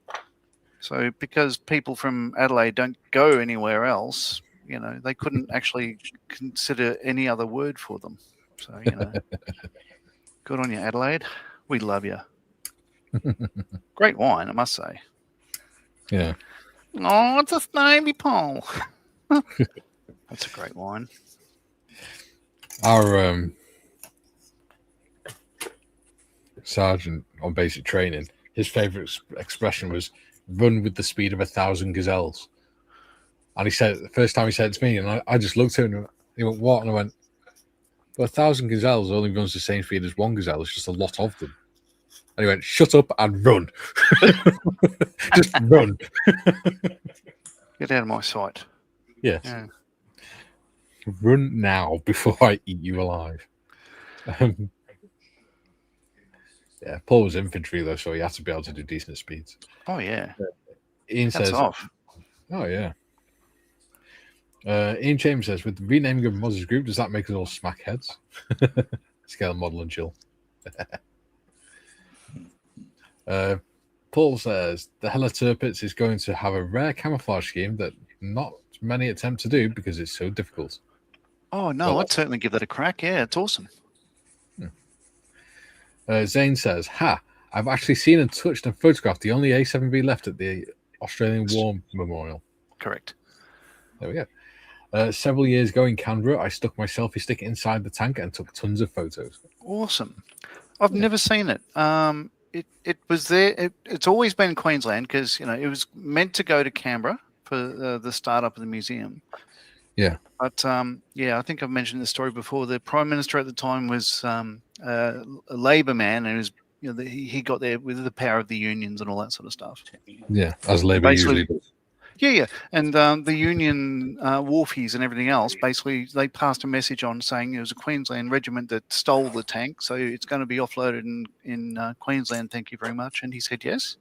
So because people from Adelaide don't go anywhere else, they couldn't actually consider any other word for them. So, good on you, Adelaide. We love you. Great wine, I must say. Yeah. Oh, it's a Stobie pole. That's a great wine. Our sergeant on basic training, his favourite expression was "run with the speed of 1,000 gazelles." And he said, the first time he said it to me, and I just looked at him and he went, "What?" And I went, "Well, 1,000 gazelles only runs the same speed as one gazelle. It's just a lot of them." And he went, "Shut up and run." Just run. Get out of my sight. Yes. Yeah. Run now before I eat you alive. Yeah, Paul was infantry though, so he had to be able to do decent speeds. Oh yeah. Ian That's says, off. "Oh yeah." Ian James says, "With the renaming of Mozz's group, does that make us all smack heads?" Scale, model, and chill. Paul says the Hella Turpitz is going to have a rare camouflage scheme that not many attempt to do because it's so difficult. Oh no, I'd certainly give that a crack. Yeah, it's awesome. Zane says, "Ha! I've actually seen and touched and photographed the only A7V left at the Australian War Memorial." Correct. There we go. Several years ago in Canberra, I stuck my selfie stick inside the tank and took tons of photos. Awesome. I've never seen it. It was there. It's always been in Queensland because it was meant to go to Canberra for the startup of the museum. Yeah. But I think I've mentioned this story before. The Prime Minister at the time was a Labor man, and he got there with the power of the unions and all that sort of stuff. Yeah, as Labor usually does. Yeah. And the union wharfies and everything else, basically, they passed a message on saying it was a Queensland regiment that stole the tank, so it's going to be offloaded in Queensland, thank you very much. And he said yes.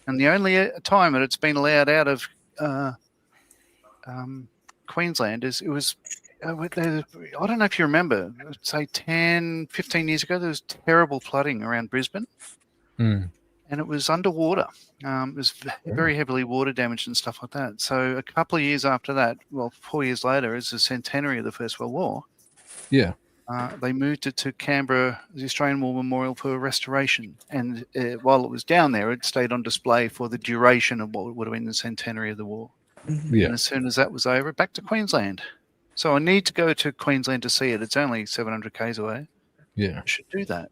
And the only time that it's been allowed out of Queensland is it was, I don't know if you remember, say 10, 15 years ago, there was terrible flooding around Brisbane. And it was underwater. It was very heavily water damaged and stuff like that. So a couple of years after that, 4 years later, is the centenary of the First World War. Yeah. They moved it to Canberra, the Australian War Memorial, for restoration. And while it was down there, it stayed on display for the duration of what would have been the centenary of the war. Yeah. And as soon as that was over, back to Queensland. So I need to go to Queensland to see it. It's only 700 k's away. Yeah. I should do that.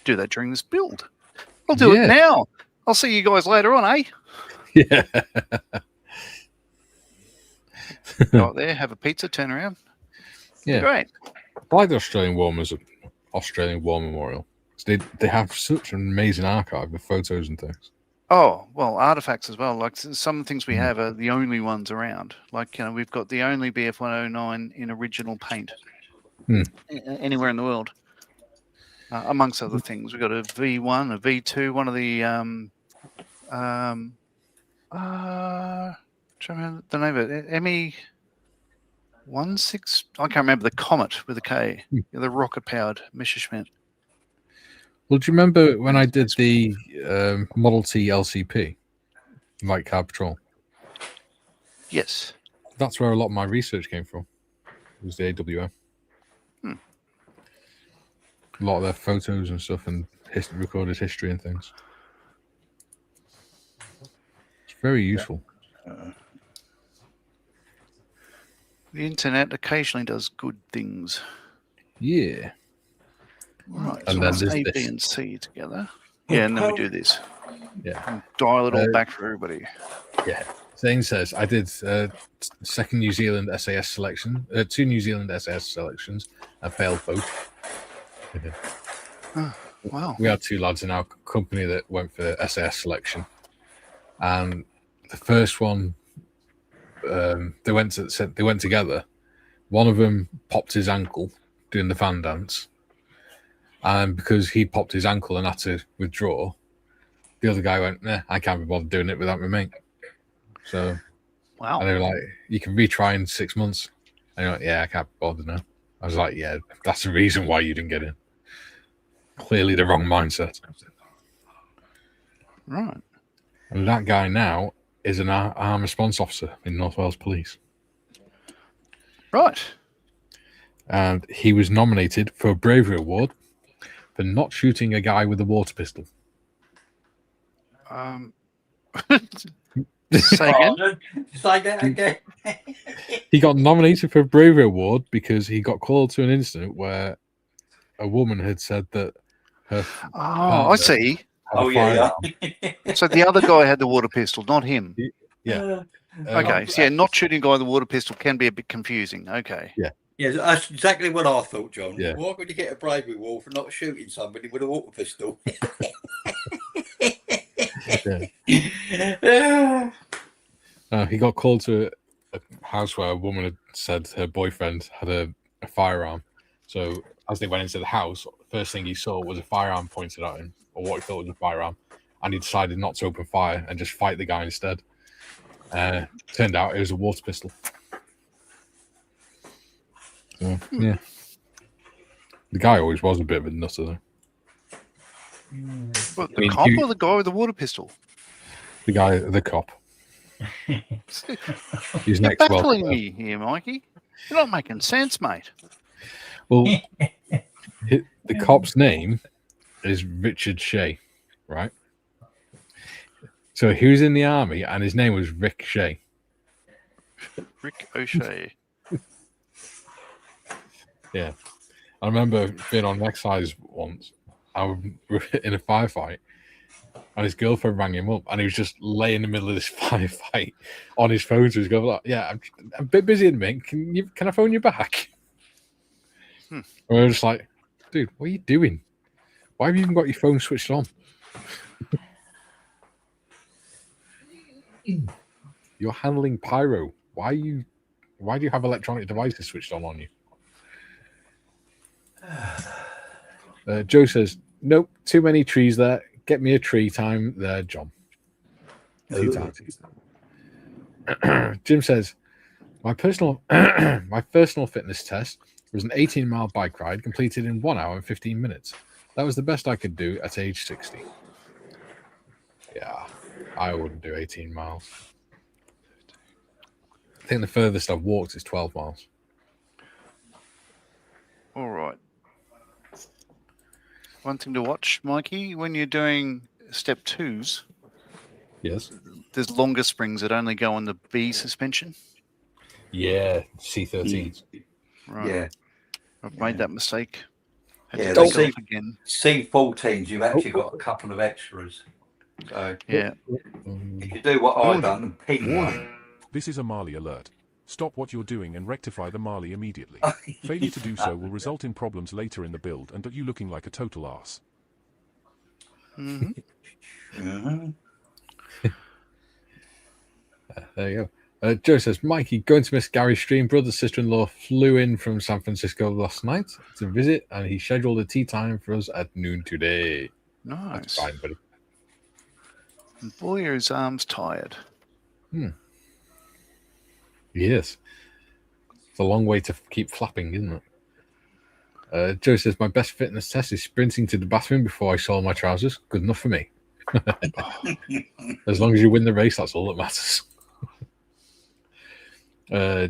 During this build. I'll do it now. I'll see you guys later on, eh? Yeah. Go out there, have a pizza, turn around. Yeah. Great. I like the Australian War Memorial. They have such an amazing archive of photos and things. Oh, well, artifacts as well. Like some things we have are the only ones around. Like, we've got the only BF-109 in original paint anywhere in the world. Amongst other things, we've got a V1, a V2, one of the trying to remember the name of it, ME16. I can't remember, the Comet with a K, the rocket-powered Messerschmitt. Well, do you remember when I did the Model T LCP, Light Car Patrol? Yes. That's where a lot of my research came from. It was the AWM. A lot of their photos and stuff and recorded history and things. It's very useful. The internet occasionally does good things. Yeah. Right, And so then let's there's A, this. B, and C together. Yeah, and then we do this. Yeah. And dial it all back for everybody. Yeah. Zane says, I did second New Zealand SAS selection, 2 New Zealand SAS selections, and failed both. Oh, wow. We had 2 lads in our company that went for SAS selection. And the first one, they went together. One of them popped his ankle doing the fan dance. And because he popped his ankle and had to withdraw, the other guy went, "Nah, I can't be bothered doing it without my mate." So, Wow. and they were like, "You can retry in 6 months." And you're like, "Yeah, I can't be bothered now." I was like, "Yeah, that's the reason why you didn't get in. Clearly the wrong mindset." Right. And that guy now is an armed response officer in North Wales Police. Right. And he was nominated for a bravery award for not shooting a guy with a water pistol. Say again? Say that again. He got nominated for a bravery award because he got called to an incident where a woman had said that her Oh, I see. had a firearm. So the other guy had the water pistol, not him. Yeah. Okay. So yeah, not shooting a guy with a water pistol can be a bit confusing. Okay. Yeah, that's exactly what I thought, John. Yeah. Why would you get a bravery award for not shooting somebody with a water pistol? He got called to a house where a woman had said her boyfriend had a firearm. So as they went into the house, the first thing he saw was a firearm pointed at him, or what he thought was a firearm, and he decided not to open fire and just fight the guy instead. Turned out it was a water pistol. So, yeah. The guy always was a bit of a nutter, though. What, the cop or the guy with the water pistol? The cop. He's You're next. baffling me here, Mikey. You're not making sense, mate. Well, the cop's name is Richard Shea, right? So he was in the army, and his name was Rick Shea. Rick O'Shea. Yeah. I remember being on an exercise once. I was in a firefight, and his girlfriend rang him up, and he was just laying in the middle of this firefight on his phone to his girlfriend. Like, "Yeah, I'm a bit busy in a minute. Can I phone you back?" And we were just like, "Dude, what are you doing? Why have you even got your phone switched on? You're handling pyro. Why do you have electronic devices switched on you?" Joe says, "Nope, too many trees there. Get me a tree time there, John." 2 times. Jim says, my personal fitness test was an 18-mile bike ride completed in 1 hour and 15 minutes. That was the best I could do at age 60. Yeah, I wouldn't do 18 miles. I think the furthest I've walked is 12 miles. All right. One thing to watch, Mikey, when you're doing step 2s, Yes. there's longer springs that only go on the B suspension. Yeah, C13s. Right. Yeah. I've made that mistake. Yeah, Take the it off again. C14s, you've actually got a couple of extras. So Yeah. if you do what I've done and ping one. This is a Marley alert. Stop what you're doing and rectify the Marley immediately. Failure to do so will result in problems later in the build and you looking like a total arse. Mm-hmm. There you go. Joe says, Mikey, going to miss Gary's stream. Brother, sister-in-law flew in from San Francisco last night to visit, and he scheduled a tea time for us at noon today. Nice. That's fine, buddy. And boy, are his arms tired. Yes. It's a long way to keep flapping, isn't it? Joe says, my best fitness test is sprinting to the bathroom before I soil my trousers. Good enough for me. As long as you win the race, that's all that matters.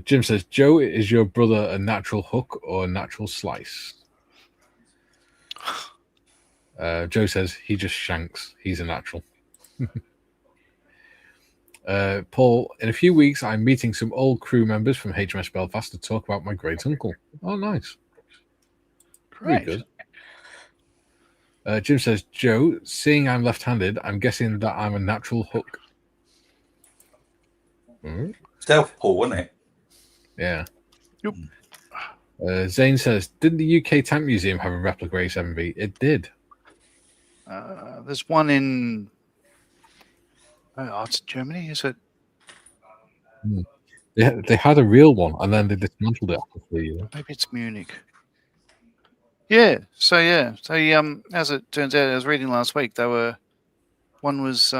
Jim says, Joe, is your brother a natural hook or a natural slice? Joe says, he just shanks. He's a natural. Paul, in a few weeks, I'm meeting some old crew members from HMS Belfast to talk about my great uncle. Oh, nice. Great. Very good. Jim says, Joe, seeing I'm left-handed, I'm guessing that I'm a natural hook. Self-pull, isn't it? Yeah. Yep. Zane says, didn't the UK Tank Museum have a replica A7V? It did. There's one in... Oh, it's Germany, is it? They had a real one, and then they dismantled it after 3 years. Maybe it's Munich. Yeah. So as it turns out, I was reading last week. One was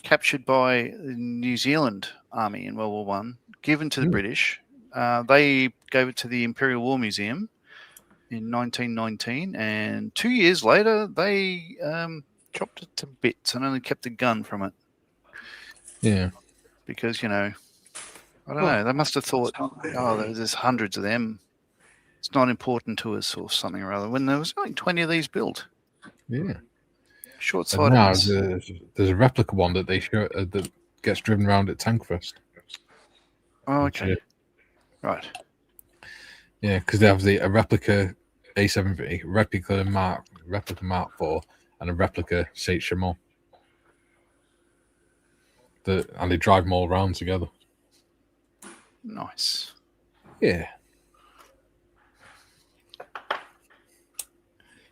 captured by the New Zealand Army in World War One, given to the British. They gave it to the Imperial War Museum in 1919, and 2 years later they chopped it to bits and only kept the gun from it. Yeah. Because I don't know. They must have thought, there's hundreds of them. It's not important to us, or something or other. When there was only 20 of these built. Yeah. Short-sighted. Now there's a replica one that they show that gets driven around at Tankfest. Oh, okay. Right. Yeah, because they have a replica A7V, replica Mark 4, and a replica Saint Chamond. And they drive them all around together. Nice. Yeah.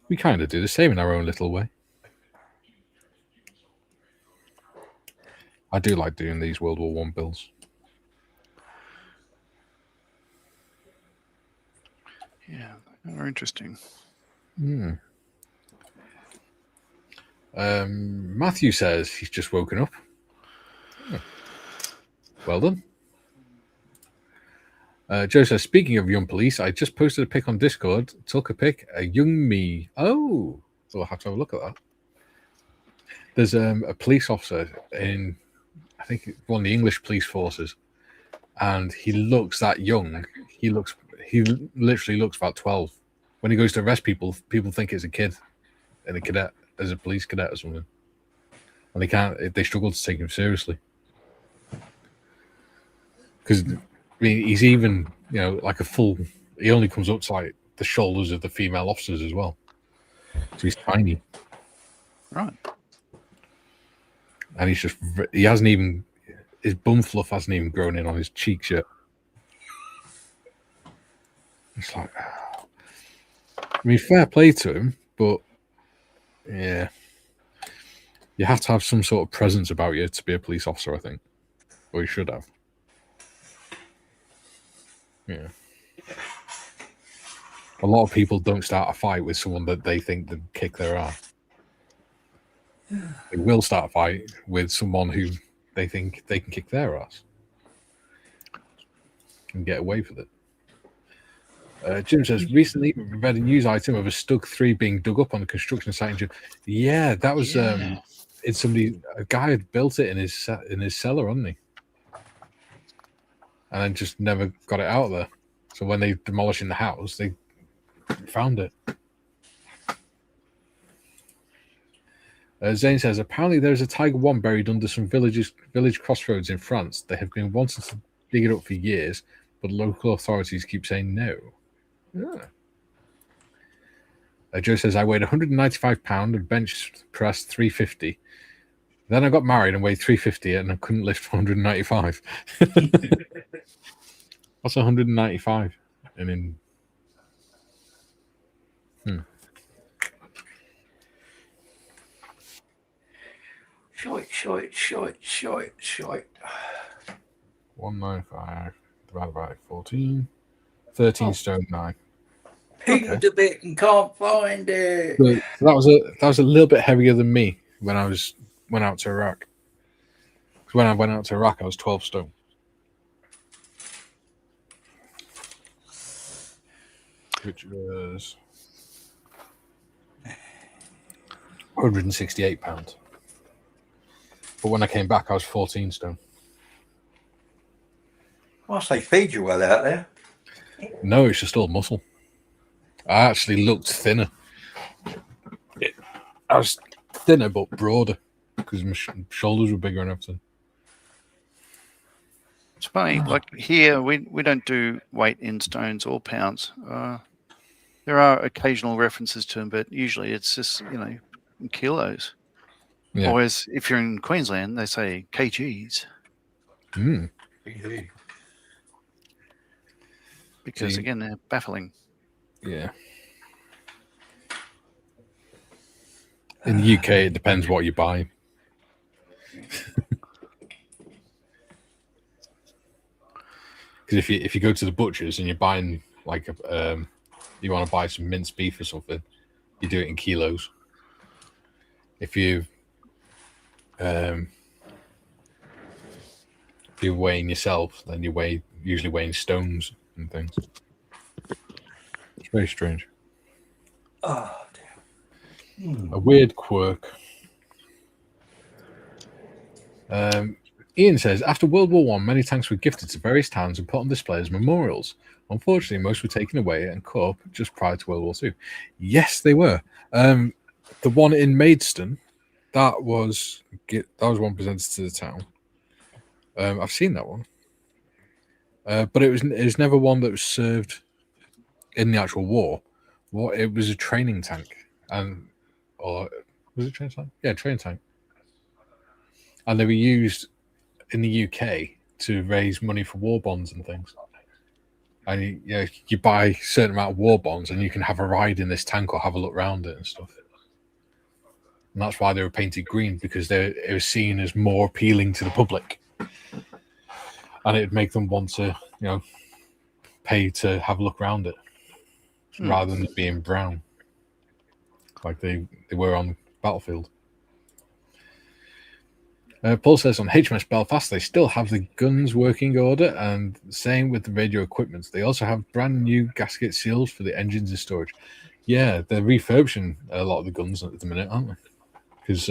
We kind of do the same in our own little way. I do like doing these World War One builds. Yeah, they're interesting. Matthew says he's just woken up. Well done. Joe says, speaking of young police, I just posted a pic on Discord. Took a pic, a young me. Oh, so I'll have to have a look at that. There's a police officer in, I think, one of the English police forces, and he looks that young. He literally looks about 12. When he goes to arrest people, people think it's a kid and a cadet, as a police cadet or something. And they struggle to take him seriously. Because, I mean, he's even, like he only comes up to like the shoulders of the female officers as well. So he's tiny. Right. And he hasn't even, his bum fluff hasn't even grown in on his cheeks yet. It's like, I mean, fair play to him, but yeah, you have to have some sort of presence about you to be a police officer, I think, or you should have. Yeah. A lot of people don't start a fight with someone that they think that kick their ass. They will start a fight with someone who they think they can kick their ass and get away with it. Jim says, recently read a news item of a Stug 3 being dug up on a construction site in June. Yeah, that was it's a guy had built it in his cellar, hadn't he? And then just never got it out there. So when they demolishing the house, they found it. Zane says, apparently there's a Tiger 1 buried under some village crossroads in France. They have been wanting to dig it up for years, but local authorities keep saying no. Yeah. Joe says, I weighed 195 pounds and bench pressed 350. Then I got married and weighed 350 and I couldn't lift 195. What's 195? And in Shite. 195 divided by 14. 13 stone 9. Peeled a bit and can't find it. So that was a little bit heavier than me when I went out to Iraq. Because when I went out to Iraq, I was 12 stone. Which was 168 pounds. But when I came back, I was 14 stone. Whilst they feed you well out there. No, it's just all muscle. I actually looked thinner. I was thinner but broader because my shoulders were bigger and everything. It's funny, like here we don't do weight in stones or pounds. There are occasional references to them, but usually it's just in kilos. Yeah. Or if you're in Queensland, they say kgs. Because again, they're baffling. Yeah. In the UK, it depends what you buy. Because if you go to the butchers and you're buying like you want to buy some minced beef or something, you do it in kilos. If you're weighing yourself, then you usually weighing stones and things. It's very strange. Oh, dear. A weird quirk. Ian says, after World War I, many tanks were gifted to various towns and put on display as memorials. Unfortunately, most were taken away and cut up just prior to World War II. Yes, they were. The one in Maidstone, that was one presented to the town. I've seen that one, but it was never one that was served in the actual war. It was a training tank, or was it a training tank? Yeah, training tank, and they were used in the UK to raise money for war bonds and things. And you buy a certain amount of war bonds, and you can have a ride in this tank or have a look around it and stuff. And that's why they were painted green, because it was seen as more appealing to the public, and it'd make them want to, pay to have a look around it, rather than it being brown, like they were on the battlefield. Paul says on HMS Belfast, they still have the guns working order, and same with the radio equipment. They also have brand new gasket seals for the engines in storage. Yeah, they're refurbishing a lot of the guns at the minute, aren't they? Because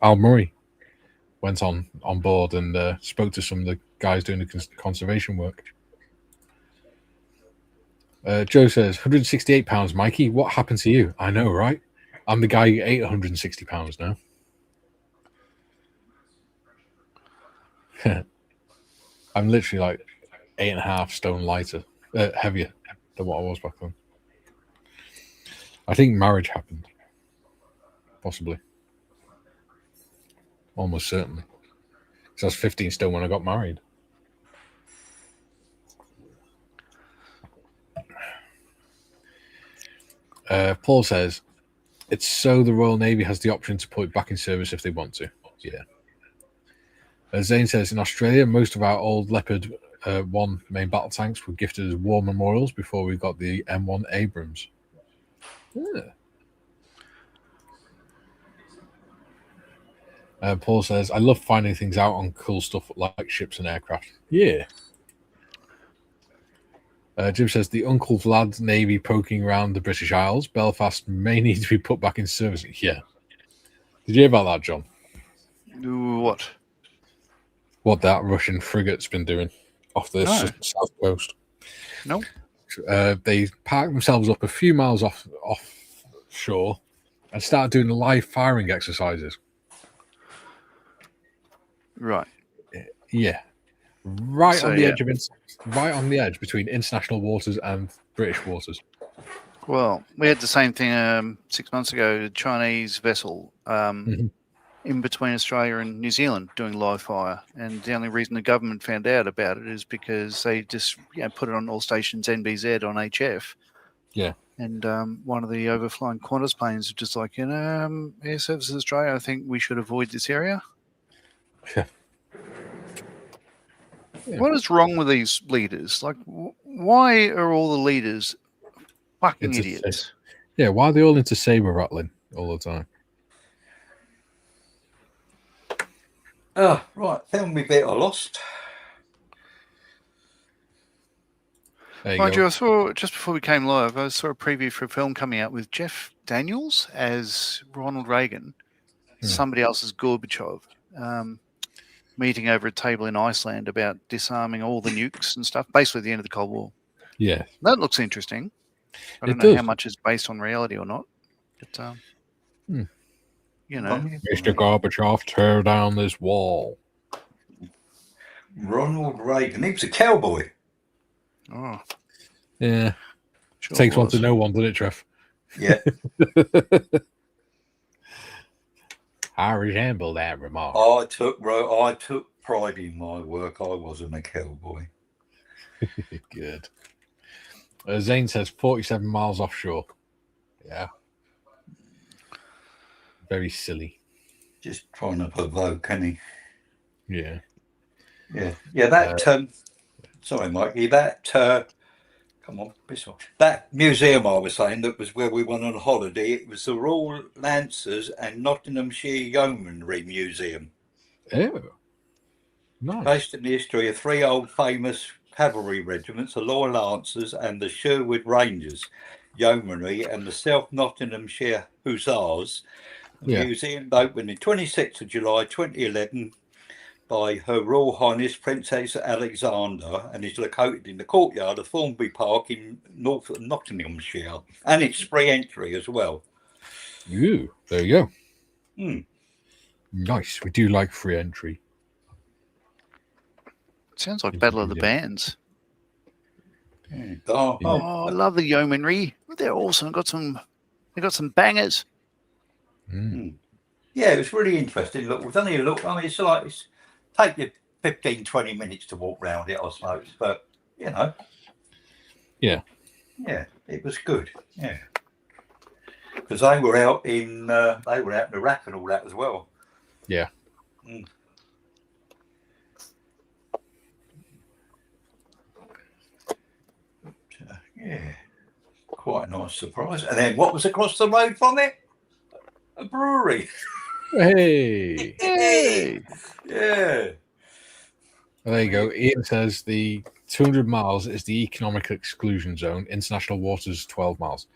Al Murray went on board and spoke to some of the guys doing the conservation work. Joe says, £168, Mikey. What happened to you? I know, right? I'm the guy who ate £160 now. I'm literally like 8.5 stone lighter, heavier than what I was back then. I think marriage happened. Possibly. Almost certainly. Because I was 15 stone when I got married. Paul says, it's so the Royal Navy has the option to put it back in service if they want to. Yeah. Zane says, in Australia, most of our old Leopard 1 main battle tanks were gifted as war memorials before we got the M1 Abrams. Yeah. Paul says, I love finding things out on cool stuff like ships and aircraft. Yeah. Jim says, the Uncle Vlad Navy poking around the British Isles. Belfast may need to be put back in service. Yeah. Did you hear about that, John? What? What that Russian frigate's been doing off the south coast. No. They parked themselves up a few miles offshore and started doing live firing exercises. Right. Yeah. Right on the edge between international waters and British waters. Well, we had the same thing 6 months ago. The Chinese vessel in between Australia and New Zealand doing live fire, and the only reason the government found out about it is because they just put it on all stations NBZ on HF. Yeah. And one of the overflying Qantas planes was just like, Air Services Australia, I think we should avoid this area. Yeah. What is wrong with these leaders? Like, why are all the leaders fucking idiots? Yeah, why are they all into saber rattling all the time? Oh, right. Found me bit I lost. Mind you, I saw, just before we came live, I saw a preview for a film coming out with Jeff Daniels as Ronald Reagan, somebody else as Gorbachev, meeting over a table in Iceland about disarming all the nukes and stuff, basically the end of the Cold War. Yeah. That looks interesting. I don't know how much is based on reality or not. But, Mr. Gorbachev, tear down this wall. Ronald Reagan. He was a cowboy. Oh. Yeah. Sure Takes one to know one, doesn't it, Trev? Yeah. I resemble that remark. I took pride in my work. I wasn't a cowboy. Good. Zane says 47 miles offshore. Yeah. Very silly. Just trying to provoke, can he? Yeah. Yeah. Yeah, that sorry, Mikey, that can't Come on, this one. That museum I was saying, that was where we went on holiday. It was the Royal Lancers and Nottinghamshire Yeomanry Museum. Oh, nice. Based in the history of 3 old famous cavalry regiments, the Royal Lancers and the Sherwood Rangers Yeomanry and the South Nottinghamshire Hussars. The museum opened in 26th of July 2011 by Her Royal Highness Princess Alexandra and is located in the courtyard of Thornbury Park in North Nottinghamshire. And it's free entry as well. Ooh, there you go. Hmm. Nice. We do like free entry. Sounds like Battle of the Bands. Oh, I love the Yeomanry. They're awesome. They got some bangers. Yeah, it was really interesting. Look, we've only a look. I mean, it's take you 15, 20 minutes to walk around it, I suppose. But you know, yeah, it was good. Yeah, because they were out in Iraq and all that as well. Yeah. Yeah, quite a nice surprise. And then what was across the road from it? A brewery. Hey. Hey. Yeah. Well, there you go. Ian says the 200 miles is the economic exclusion zone. International waters 12 miles.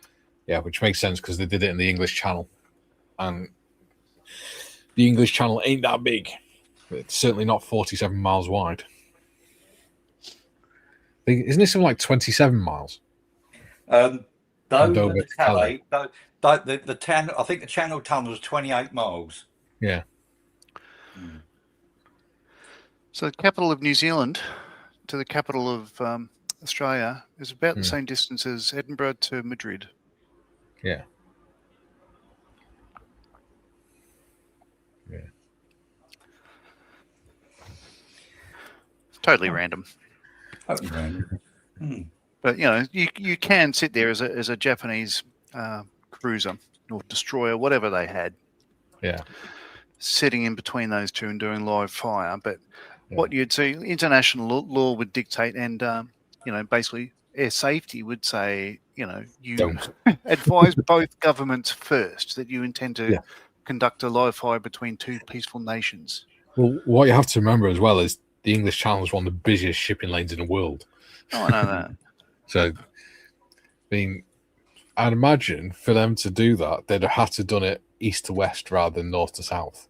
Yeah, which makes sense because they did it in the English Channel. And the English Channel ain't that big. It's certainly not 47 miles wide. Isn't it something like 27 miles? The Calais. I think the Channel Tunnel was 28 miles. Yeah. So the capital of New Zealand to the capital of Australia is about the same distance as Edinburgh to Madrid. Yeah. Yeah. Totally random. Totally random. But you know, you can sit there as a Japanese cruiser or destroyer, whatever they had. Yeah. Sitting in between those two and doing live fire. But what you'd see, international law would dictate, and you know, basically air safety would say, you know, you Don't. advise both governments first that you intend to conduct a live fire between two peaceful nations. Well, what you have to remember as well is the English Channel is one of the busiest shipping lanes in the world. Oh, I know that. So, I mean, I'd imagine for them to do that, they'd have had to done it east to west rather than north to south.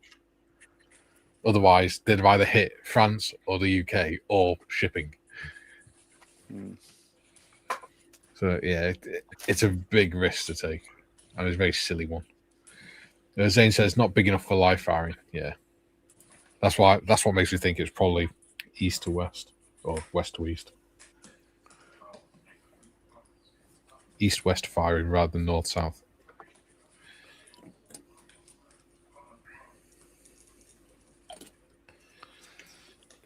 Otherwise, they'd have either hit France or the UK or shipping. So, yeah, it's a big risk to take. And it's a very silly one. Zane says not big enough for live firing. Yeah. That's what makes me think it's probably east to west or west to east. East-west firing rather than north-south.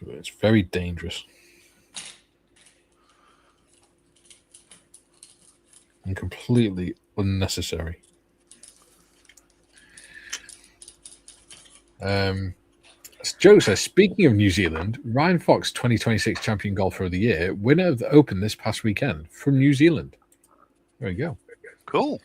It's very dangerous. And completely unnecessary. Joe says, speaking of New Zealand, Ryan Fox, 2026 Champion Golfer of the Year, winner of the Open this past weekend from New Zealand. There you go. Cool.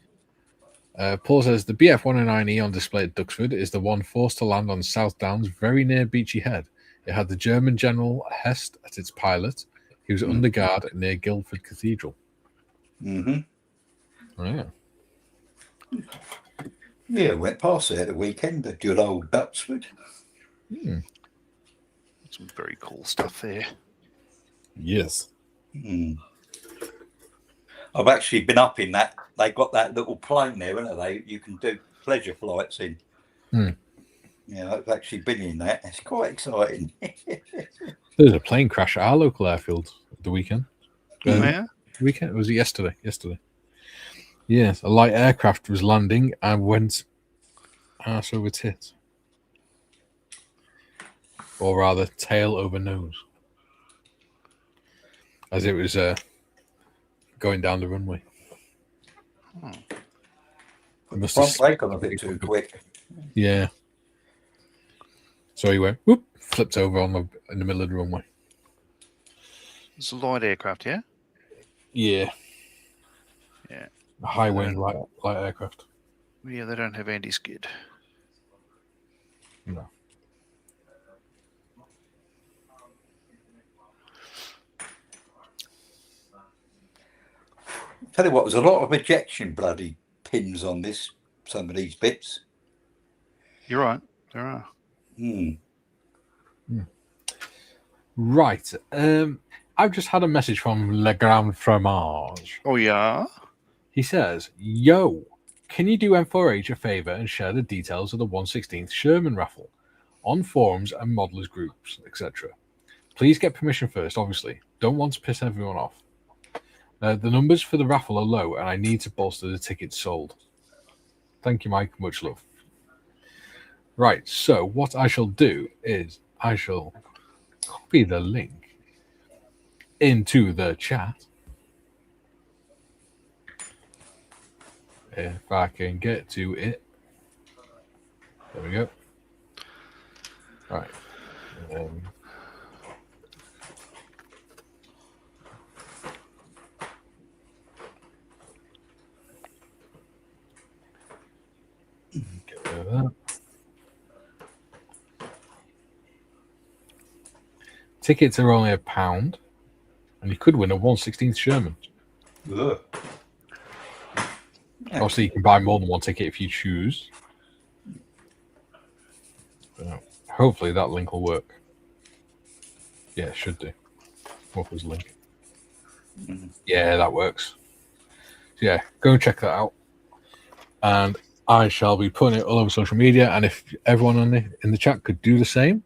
Paul says, the BF-109E on display at Duxford is the one forced to land on South Downs, very near Beachy Head. It had the German General Hest as its pilot. He was under guard near Guildford Cathedral. Mm-hmm. Oh, yeah. Yeah, went past there the weekend at good old Duxford. Some very cool stuff there. Yes. I've actually been up in that. They got that little plane there, haven't they? You can do pleasure flights in. Yeah, I've actually been in that. It's quite exciting. There's a plane crash at our local airfield the weekend. Yeah. Weekend? Was it yesterday? Yesterday. Yes, a light aircraft was landing and went arse over tit. Or rather, tail over nose. As it was going down the runway. Put the front brake on a bit too quick. Yeah. So he went, whoop, flipped over in the middle of the runway. It's a light aircraft, yeah? Yeah. Yeah. High wing light aircraft. Yeah, they don't have anti-skid. No. Tell you what, there's a lot of ejection bloody pins on some of these bits. You're right. There are. Right. I've just had a message from Le Grand Fromage. Oh, yeah? He says, "Yo, can you do M4H a favour and share the details of the 1/16th Sherman raffle on forums and modelers groups, etc. Please get permission first, obviously. Don't want to piss everyone off. The numbers for the raffle are low and I need to bolster the tickets sold. Thank you, Mike. Much love." Right, so what I shall do is I shall copy the link into the chat. If I can get to it. There we go. Right. Get rid of that. Tickets are only £1, and you could win a 1/16th Sherman. Ugh. Obviously, you can buy more than one ticket if you choose. Hopefully, that link will work. Yeah, it should do. What was the link? Yeah, that works. So yeah, go check that out. And I shall be putting it all over social media. And if everyone in the chat could do the same,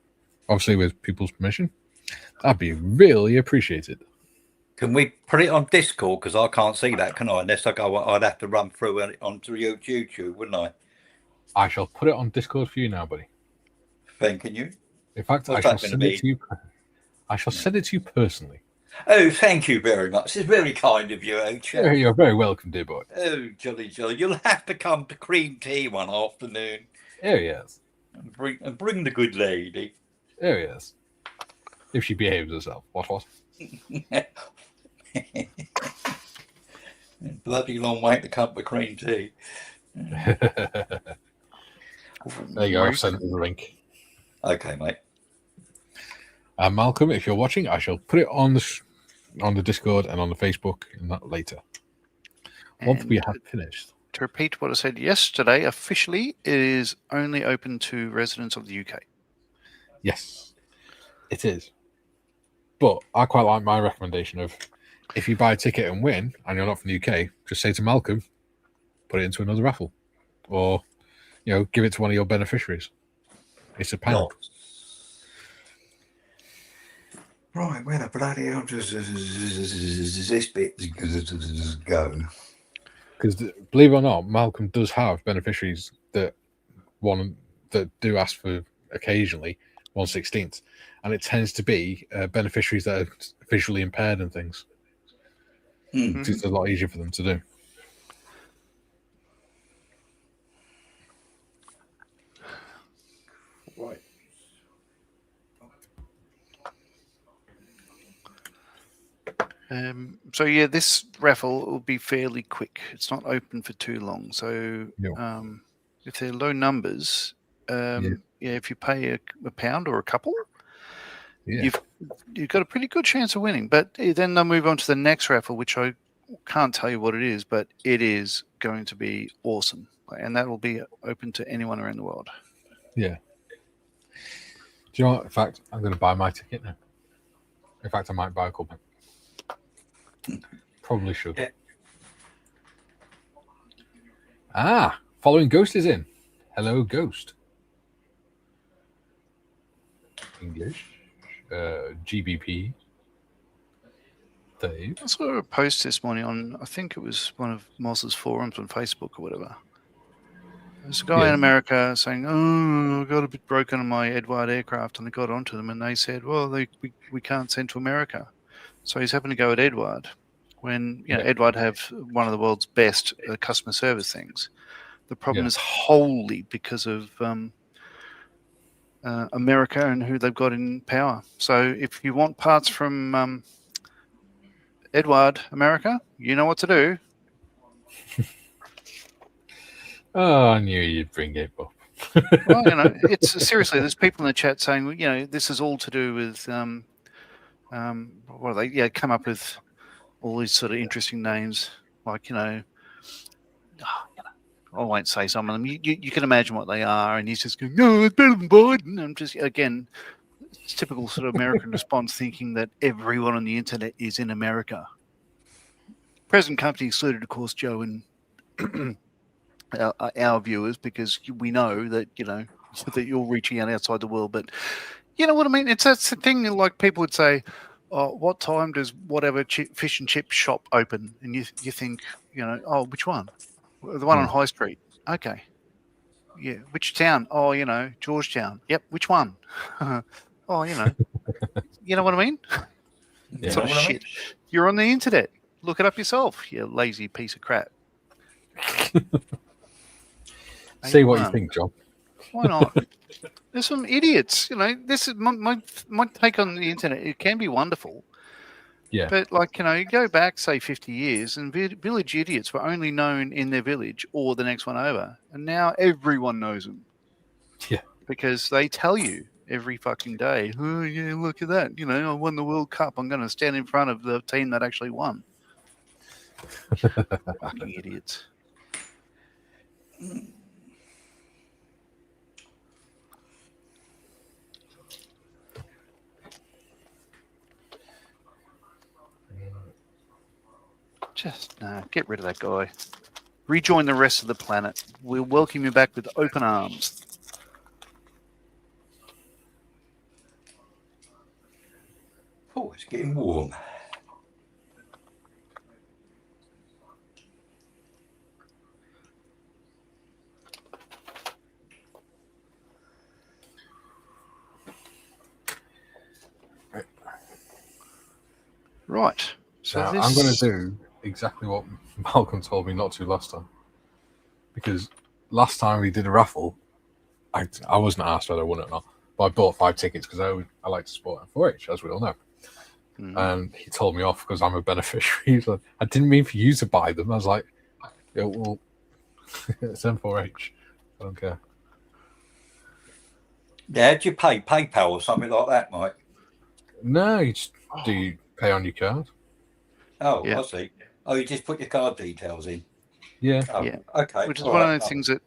obviously with people's permission, that'd be really appreciated. Can we put it on Discord? Because I can't see that, can I? Unless I'd have to run through it onto YouTube, wouldn't I? I shall put it on Discord for you now, buddy. Thanking you. In fact, I shall send it to you. I shall send it to you personally. Oh, thank you very much. It's very kind of you, Ocha. You're very welcome, dear boy. Oh, jolly. You'll have to come to Cream Tea one afternoon. There he is. And bring the good lady. There he is. If she behaves herself. What? Bloody long way to come to Cream Tea. There you go. I've sent you the link. Okay, mate. And Malcolm, if you're watching, I shall put it on the Discord and on the Facebook and that later. Once we have finished. To repeat what I said yesterday, officially it is only open to residents of the UK. Yes, it is. But I quite like my recommendation of if you buy a ticket and win and you're not from the UK, just say to Malcolm, put it into another raffle. Or, give it to one of your beneficiaries. It's £1. No. Right, where the bloody hell does this bit go? Because believe it or not, Malcolm does have beneficiaries that do ask for occasionally 1/16th, and it tends to be beneficiaries that are visually impaired and things. It's a lot easier for them to do. Right. So yeah, this raffle will be fairly quick. It's not open for too long. So if they're low numbers, if you pay a pound or a couple, you've got a pretty good chance of winning. But then they'll move on to the next raffle, which I can't tell you what it is, but it is going to be awesome, and that will be open to anyone around the world. Yeah. Do you know what? In fact, I'm going to buy my ticket now. In fact, I might buy a couple. Probably should. Yeah. Following Ghost is in. Hello, Ghost. English. GBP. Dave. I saw a post this morning on, I think it was one of Moz's forums on Facebook or whatever. There's a guy in America saying, "Oh, I got a bit broken on my Edward aircraft," and I got onto them, and they said, "Well, we can't send to America." So he's having to go at Edward when Edward have one of the world's best customer service things. The problem is wholly because of America and who they've got in power. So if you want parts from Edward America, you know what to do. Oh, I knew you'd bring it up. Well, it's seriously. There's people in the chat saying, this is all to do with what are they? Yeah, come up with all these sort of interesting names, like I won't say some of them. You can imagine what they are, and he's just going, "No, it's better than Biden." I'm just again, it's typical sort of American response, thinking that everyone on the internet is in America. Present company excluded, of course, Joe and our viewers, because we know that that you're reaching out outside the world. But you know what I mean? That's the thing. Like people would say, "Oh, what time does whatever fish and chip shop open?" And you think, "Oh, which one? The one on High Street." Okay. Yeah. Which town? Oh, Georgetown. Yep. Which one? Oh, you know what I mean? Yeah. Sort of shit. You're on the internet. Look it up yourself, you lazy piece of crap. Say what you think, John. Why not? There's some idiots. This is my take on the internet. It can be wonderful. Yeah. But you go back, say, 50 years, and village idiots were only known in their village or the next one over. And now everyone knows them. Yeah. Because they tell you every fucking day, "Oh, yeah, look at that. I won the World Cup. I'm going to stand in front of the team that actually won." Fucking idiots. Just get rid of that guy. Rejoin the rest of the planet. We'll welcome you back with open arms. Oh, it's getting warm. Right. So now, I'm going to do exactly what Malcolm told me not to last time. Because last time we did a raffle, I wasn't asked whether I won it or not, but I bought 5 tickets because I like to support M4H, as we all know. And he told me off because I'm a beneficiary. He's like, "I didn't mean for you to buy them." I was like, "Yeah, well, it's M4H. I don't care." Yeah, did you pay PayPal or something like that, Mike? No, do you pay on your card? Oh, yeah. I see. Oh, you just put your card details in. Yeah. Oh, yeah. Okay. Which is one of the things that,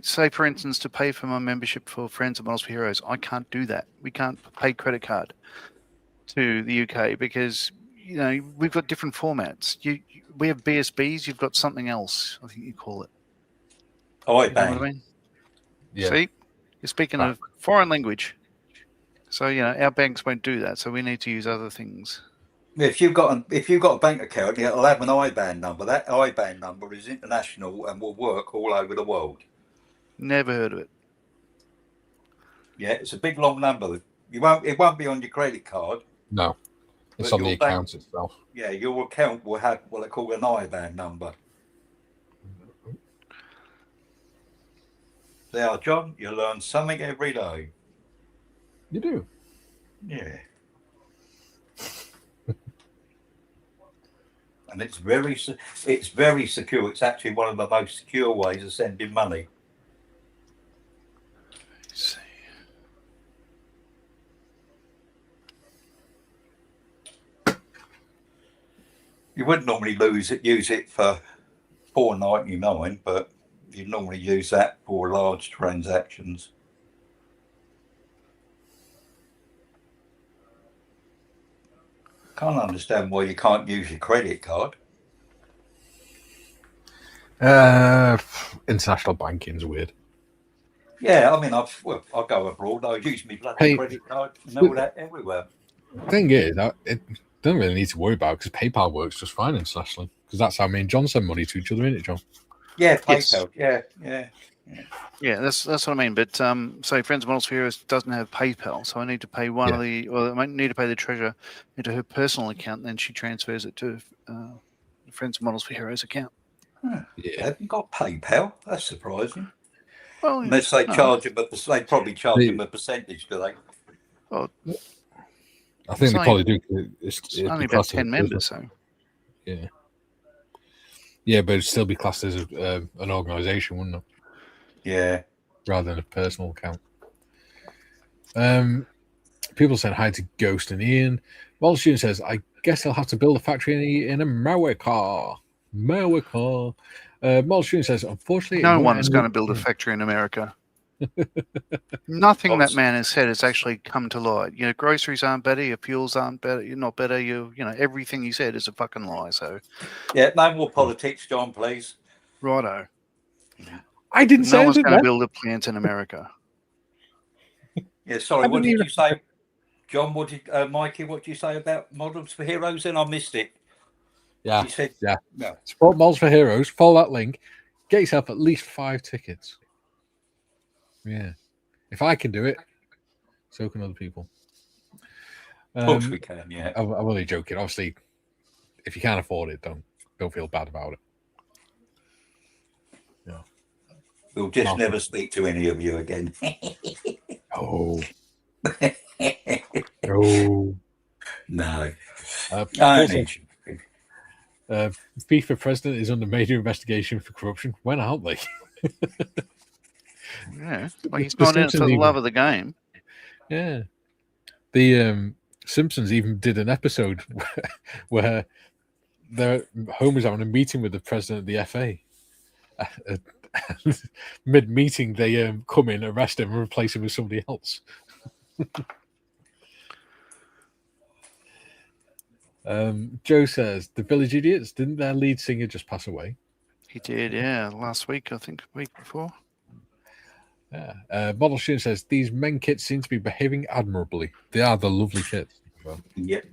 say, for instance, to pay for my membership for Friends of Models for Heroes, I can't do that. We can't pay credit card to the UK because we've got different formats. We have BSBs. You've got something else. I think you call it. Oh, you know what I mean? Yeah. See, you're speaking a foreign language. So our banks won't do that. So we need to use other things. If you've got a bank account, it'll have an IBAN number. That IBAN number is international and will work all over the world. Never heard of it. Yeah, it's a big long number. It won't be on your credit card. No, it's on the account itself. Yeah, your account will have what they call an IBAN number. Now, John, you learn something every day. You do. Yeah. And it's very secure. It's actually one of the most secure ways of sending money. Let's see. You wouldn't normally use it for $4.99, but you normally use that for large transactions. Can't understand why you can't use your credit card. International banking's weird. Yeah, I mean, I'll go abroad. I'll use my bloody credit card and all that everywhere. The thing is, it don't really need to worry about because PayPal works just fine internationally. Because that's how me and John send money to each other, isn't it, John? Yeah, PayPal. Yes. Yeah, that's what I mean. But say Friends of Models for Heroes doesn't have PayPal, so I need to pay I might need to pay the treasurer into her personal account, and then she transfers it to Friends of Models for Heroes account. Huh. Yeah, they haven't got PayPal. That's surprising. Well, unless they charge him, but they probably charge him a percentage, do they? Well, I think they probably do. It's only about 10 members, so yeah. Yeah, but it'd still be classed as an organisation, wouldn't it? Yeah. Rather than a personal account. People saying hi to Ghost and Ian. Walshun says, I guess I'll have to build a factory in America. Walshun says, unfortunately, No one's going to build a factory in America. Nothing that man has said has actually come to light. You know, groceries aren't better, your fuels aren't better, you're not better, you know, everything he said is a fucking lie. So yeah, no more politics, John, please. Righto. I didn't say no one's anything. going to build a plant in America. Yeah, sorry, what did you say? John, what did Mikey, what did you say about Models for Heroes? Then I missed it. Yeah. You said, yeah. No. Support Models for Heroes. Follow that link. Get yourself at least 5 tickets. Yeah. If I can do it, so can other people. Of course we can, yeah. I'm only joking. Obviously, if you can't afford it, don't feel bad about it. Yeah. We'll just never speak to any of you again. Oh. Oh. No. FIFA president is under major investigation for corruption. When aren't they? Yeah. Well, he's not in it for the love of the game. Yeah. The Simpsons even did an episode where Homer's having a meeting with the president of the FA. Mid-meeting, they come in, arrest him, and replace him with somebody else. Joe says, the Village Idiots, didn't their lead singer just pass away? He did, yeah. Last week, I think, week before. Yeah. Model Sheen says, these men kits seem to be behaving admirably. They are the lovely kits. Yep.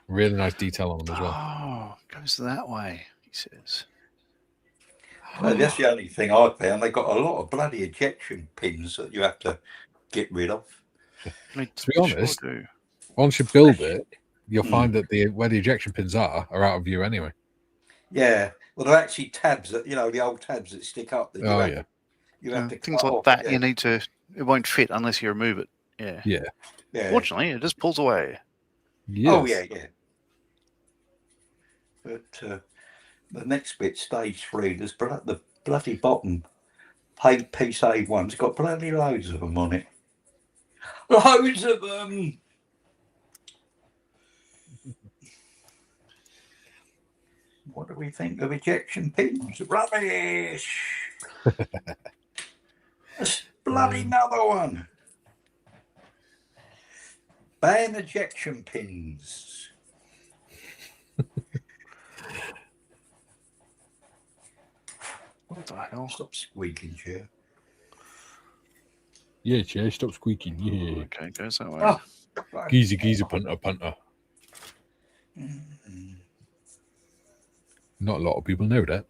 Really nice detail on them as well. Oh, it goes that way, he says. That's the only thing I found. They got a lot of bloody ejection pins that you have to get rid of. To be honest, once you build it, you'll find that where the ejection pins are out of view anyway. Yeah. Well, they're actually tabs that, you know, the old tabs that stick up. That you have to things like that. You need to. It won't fit unless you remove it. Yeah. Yeah. Fortunately, it just pulls away. Yes. Oh yeah. But the next bit, stage 3, there's the bloody bottom piece A1's got bloody loads of them on it. Loads of them. What do we think of ejection pins? Rubbish. There's bloody another one. Ban ejection pins. What the hell? Stop squeaking, chair. Yeah, chair, stop squeaking. Yeah. Okay, goes that way. Oh, Geezer, punter. Not a lot of people know that.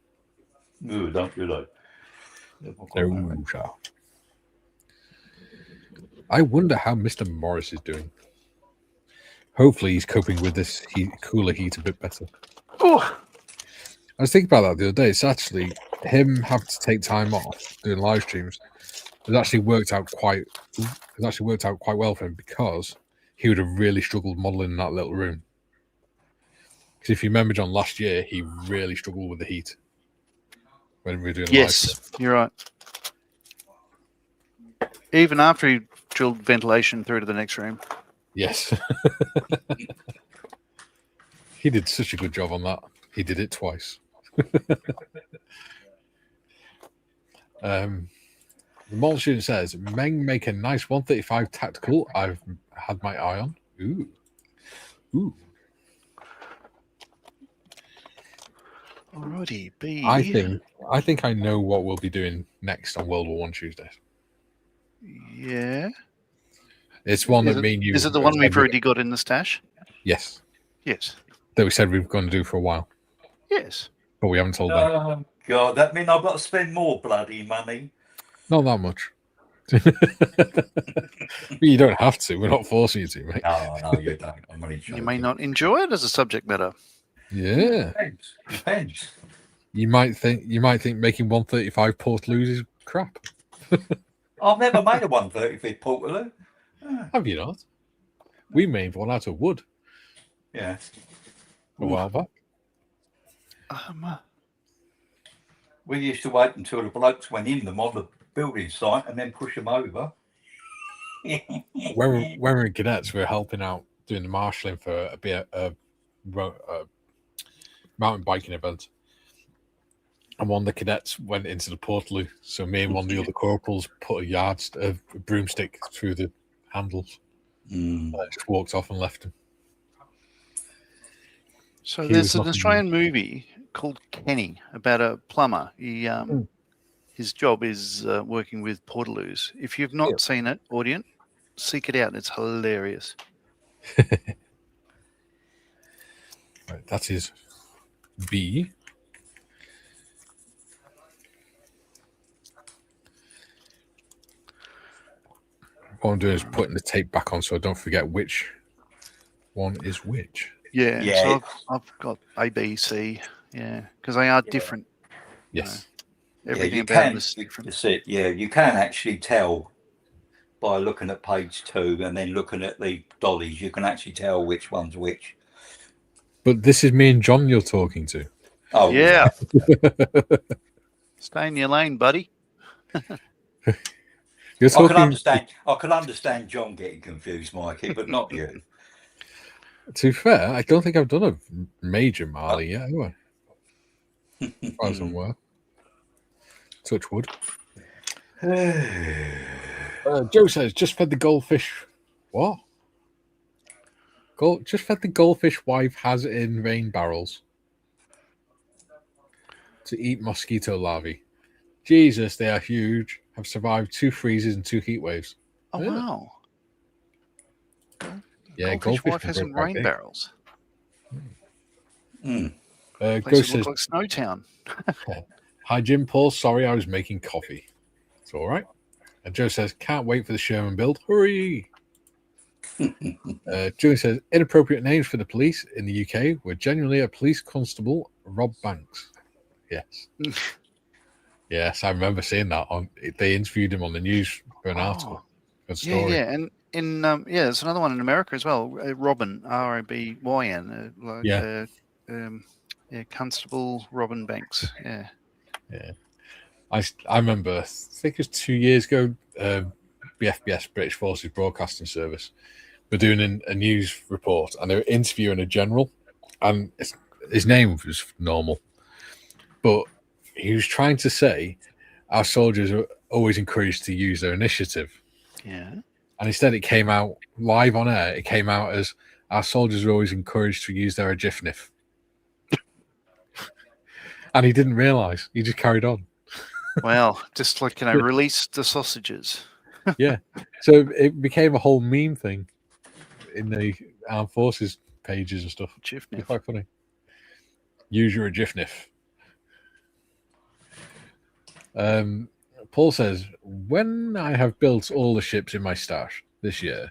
No, don't do that. No, I wonder how Mr. Morris is doing. Hopefully he's coping with this cooler heat a bit better. Oh. I was thinking about that the other day. It's actually him having to take time off doing live streams. It actually worked out quite well for him because he would have really struggled modeling in that little room. Because if you remember, John, last year he really struggled with the heat when we were doing live stream. You're right. Even after he drilled ventilation through to the next room. Yes. He did such a good job on that. He did it twice. The model student says, Meng make a nice 135 tactical. I've had my eye on. Ooh. Alrighty, B. I think I know what we'll be doing next on World War I Tuesdays. Yeah. It's one that me and you... Is it the one we've already got in the stash? Yes. Yes. That we said we were going to do for a while. Yes. But we haven't told them. Oh, God, that means I've got to spend more bloody money. Not that much. You don't have to. We're not forcing you to, mate. No, you don't. I'm only joking. You may not enjoy it as a subject matter. Yeah. Depends. You might think making 135 Portaloos is crap. I've never made a 135 Portaloo. Have you not? We made one out of wood. Yeah. A while back. We used to wait until the blokes went in them on the building site and then push them over. When we were in cadets, we were helping out doing the marshalling for a mountain biking event. And one of the cadets went into the portaloo. So me and one of the other corporals put a broomstick through the handles. Just walked off and left him. So there's an Australian movie called Kenny about a plumber. He his job is working with portaloos. If you've not seen it, audience, seek it out. It's hilarious. Right, that is B. What I'm doing is putting the tape back on so I don't forget which one is which. Yeah. So I've got A, B, C. Yeah, because they are different. Yes. Everything you about can. this is different. That's it. Yeah, you can actually tell by looking at page 2 and then looking at the dollies. You can actually tell which one's which. But this is me and John you're talking to. Oh yeah. Stay in your lane, buddy. You're talking... I can understand John getting confused, Mikey, but not you. To be fair, I don't think I've done a major Marley yet, have I? As far as I'm aware. Touch wood. Joe says, just fed the goldfish. What? Just fed the goldfish wife has it in rain barrels to eat mosquito larvae. Jesus, they are huge. Have survived 2 freezes and 2 heat waves. Oh, wow. Yeah, goldfish wife has in rain barrels. Ghost says, look like Snowtown. Hi, Jim Paul. Sorry, I was making coffee. It's all right. And Joe says, can't wait for the Sherman build. Hurry. Julian says, inappropriate names for the police in the UK were genuinely a police constable, Rob Banks. Yes. Yes, I remember seeing that. They interviewed him on the news for an article. For a story. Yeah. And in there's another one in America as well. Robin, R-O-B-Y-N. Constable Robin Banks. Yeah. I remember, I think it was 2 years ago, BFBS, British Forces Broadcasting Service, were doing a news report and they were interviewing a general, and his name was normal, but he was trying to say our soldiers are always encouraged to use their initiative. Yeah. And instead it came out live on air, it came out as our soldiers are always encouraged to use their agifnif. And he didn't realise. He just carried on. Well, just like, release the sausages. Yeah. So it became a whole meme thing in the armed forces pages and stuff. It's quite funny. Use your agifnif. Paul says, when I have built all the ships in my stash this year,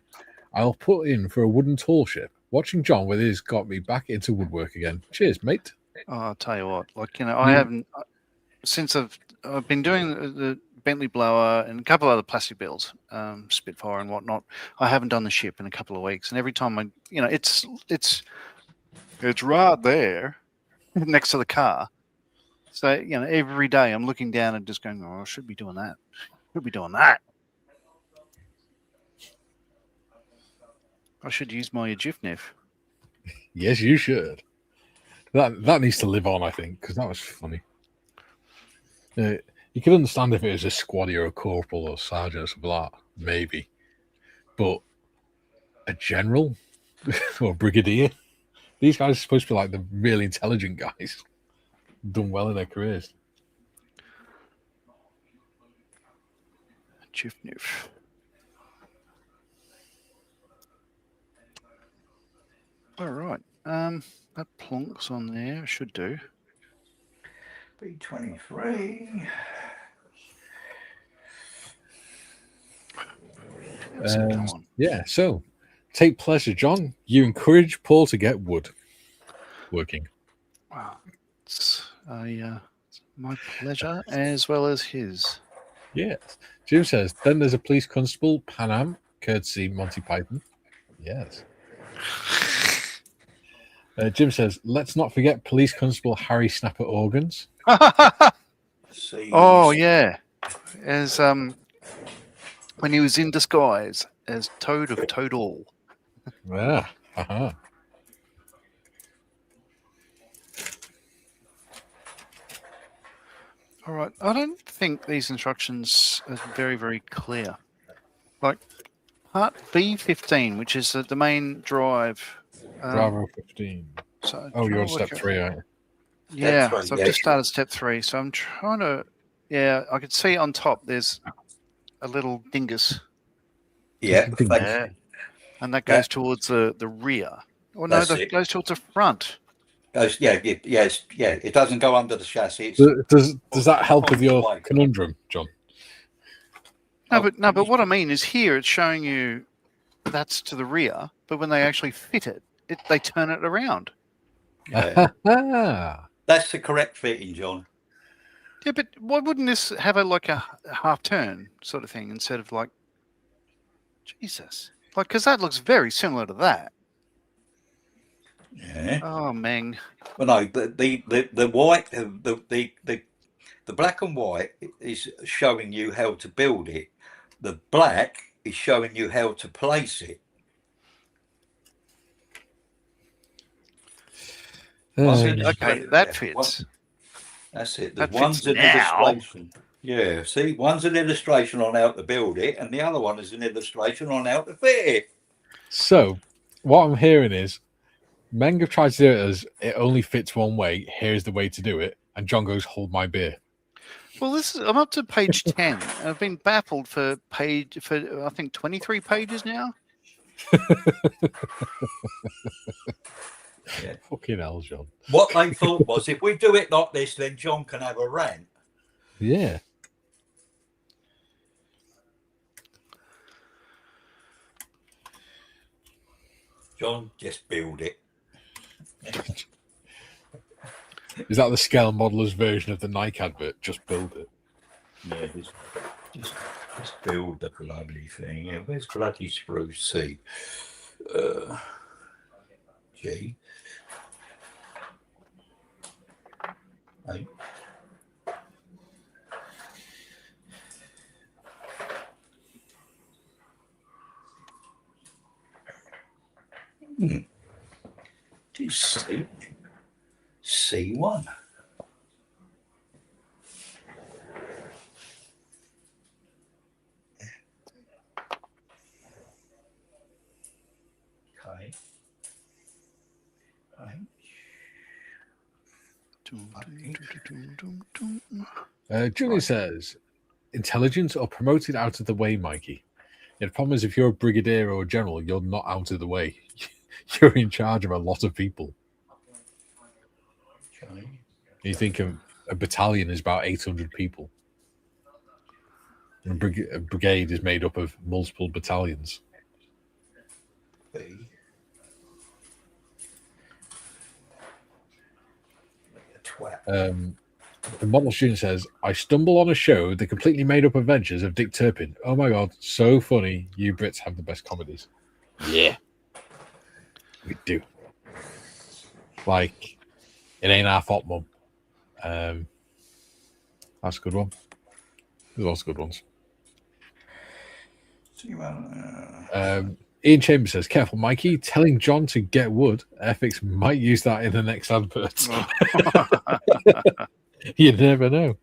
I'll put in for a wooden tall ship. Watching John with his got me back into woodwork again. Cheers, mate. Oh, I'll tell you what, I haven't, since I've been doing the Bentley blower and a couple of other plastic builds, Spitfire and whatnot. I haven't done the ship in a couple of weeks, and every time it's right there next to the car. So every day I'm looking down and just going, "Oh, I should be doing that. Should be doing that. I should use my agifnif." Yes, you should. That needs to live on, I think, because that was funny. You could understand if it was a squaddy or a corporal or sergeant or something like that, maybe. But a general or brigadier, these guys are supposed to be like the really intelligent guys, done well in their careers. Agifnif. All right. That plonks on there. Should do. B23. Yeah, so take pleasure, John. You encourage Paul to get wood working. Wow. It's my pleasure as well as his. Yes. Jim says, then there's a police constable, Pan Am, courtesy Monty Python. Yes. Jim says, let's not forget police constable Harry Snapper Organs. See. Oh yeah, as when he was in disguise as Toad of Toadall. Yeah. Uh-huh. All right, I don't think these instructions are very, very clear. Like part B15, which is the main drive. Bravo 15. So Oh, trying you're to on step work out- 3, aren't you? Yeah, Step 3, so I've yeah. just started step 3. So I'm trying to. Yeah, I could see on top there's a little dingus. Yeah, Think- thank Yeah. you. And that goes towards the rear. Oh no, That's that it. goes towards the front. It doesn't go under the chassis. It's Does that help with your Away. conundrum, John? No, but what I mean is here it's showing you that's to the rear, but when they actually fit it, they turn it around. Yeah. Ah. That's the correct fitting, John. Yeah, but why wouldn't this have a half turn sort of thing instead of like Jesus? Like, because that looks very similar to that. Yeah. Oh, Meng. Well, no, the white, the black and white is showing you how to build it. The black is showing you how to place it. Okay, that fits. That's it. That One's fits an now. illustration. Yeah, see, one's an illustration on how to build it, and the other one is an illustration on how to fit it. So, what I'm hearing is Meng have tried to do it as it only fits one way. Here's the way to do it. And John goes, hold my beer. Well, I'm up to page 10, and I've been baffled for I think 23 pages now. Yeah. Fucking hell, John. What they thought was, if we do it like this, then John can have a rant. Yeah. John, just build it. Is that the scale modeller's version of the Nike advert? Just build it. Yeah, just build the bloody thing. Yeah, where's bloody spruce C? G. A. C1. Okay. Julie says, intelligence or promoted out of the way, Mikey. Yeah, the problem is if you're a brigadier or a general, you're not out of the way. You're in charge of a lot of people. Okay. You think a battalion is about 800 people. And a brigade is made up of multiple battalions. B. The model student says, I stumble on a show that completely made up adventures of Dick Turpin. Oh my God, so funny. You Brits have the best comedies. Yeah. We do. Like, It Ain't Our Fault, Mum. That's a good one. There's lots of good ones. Ian Chambers says, careful, Mikey. Telling John to get wood. Airfix might use that in the next advert. You never know.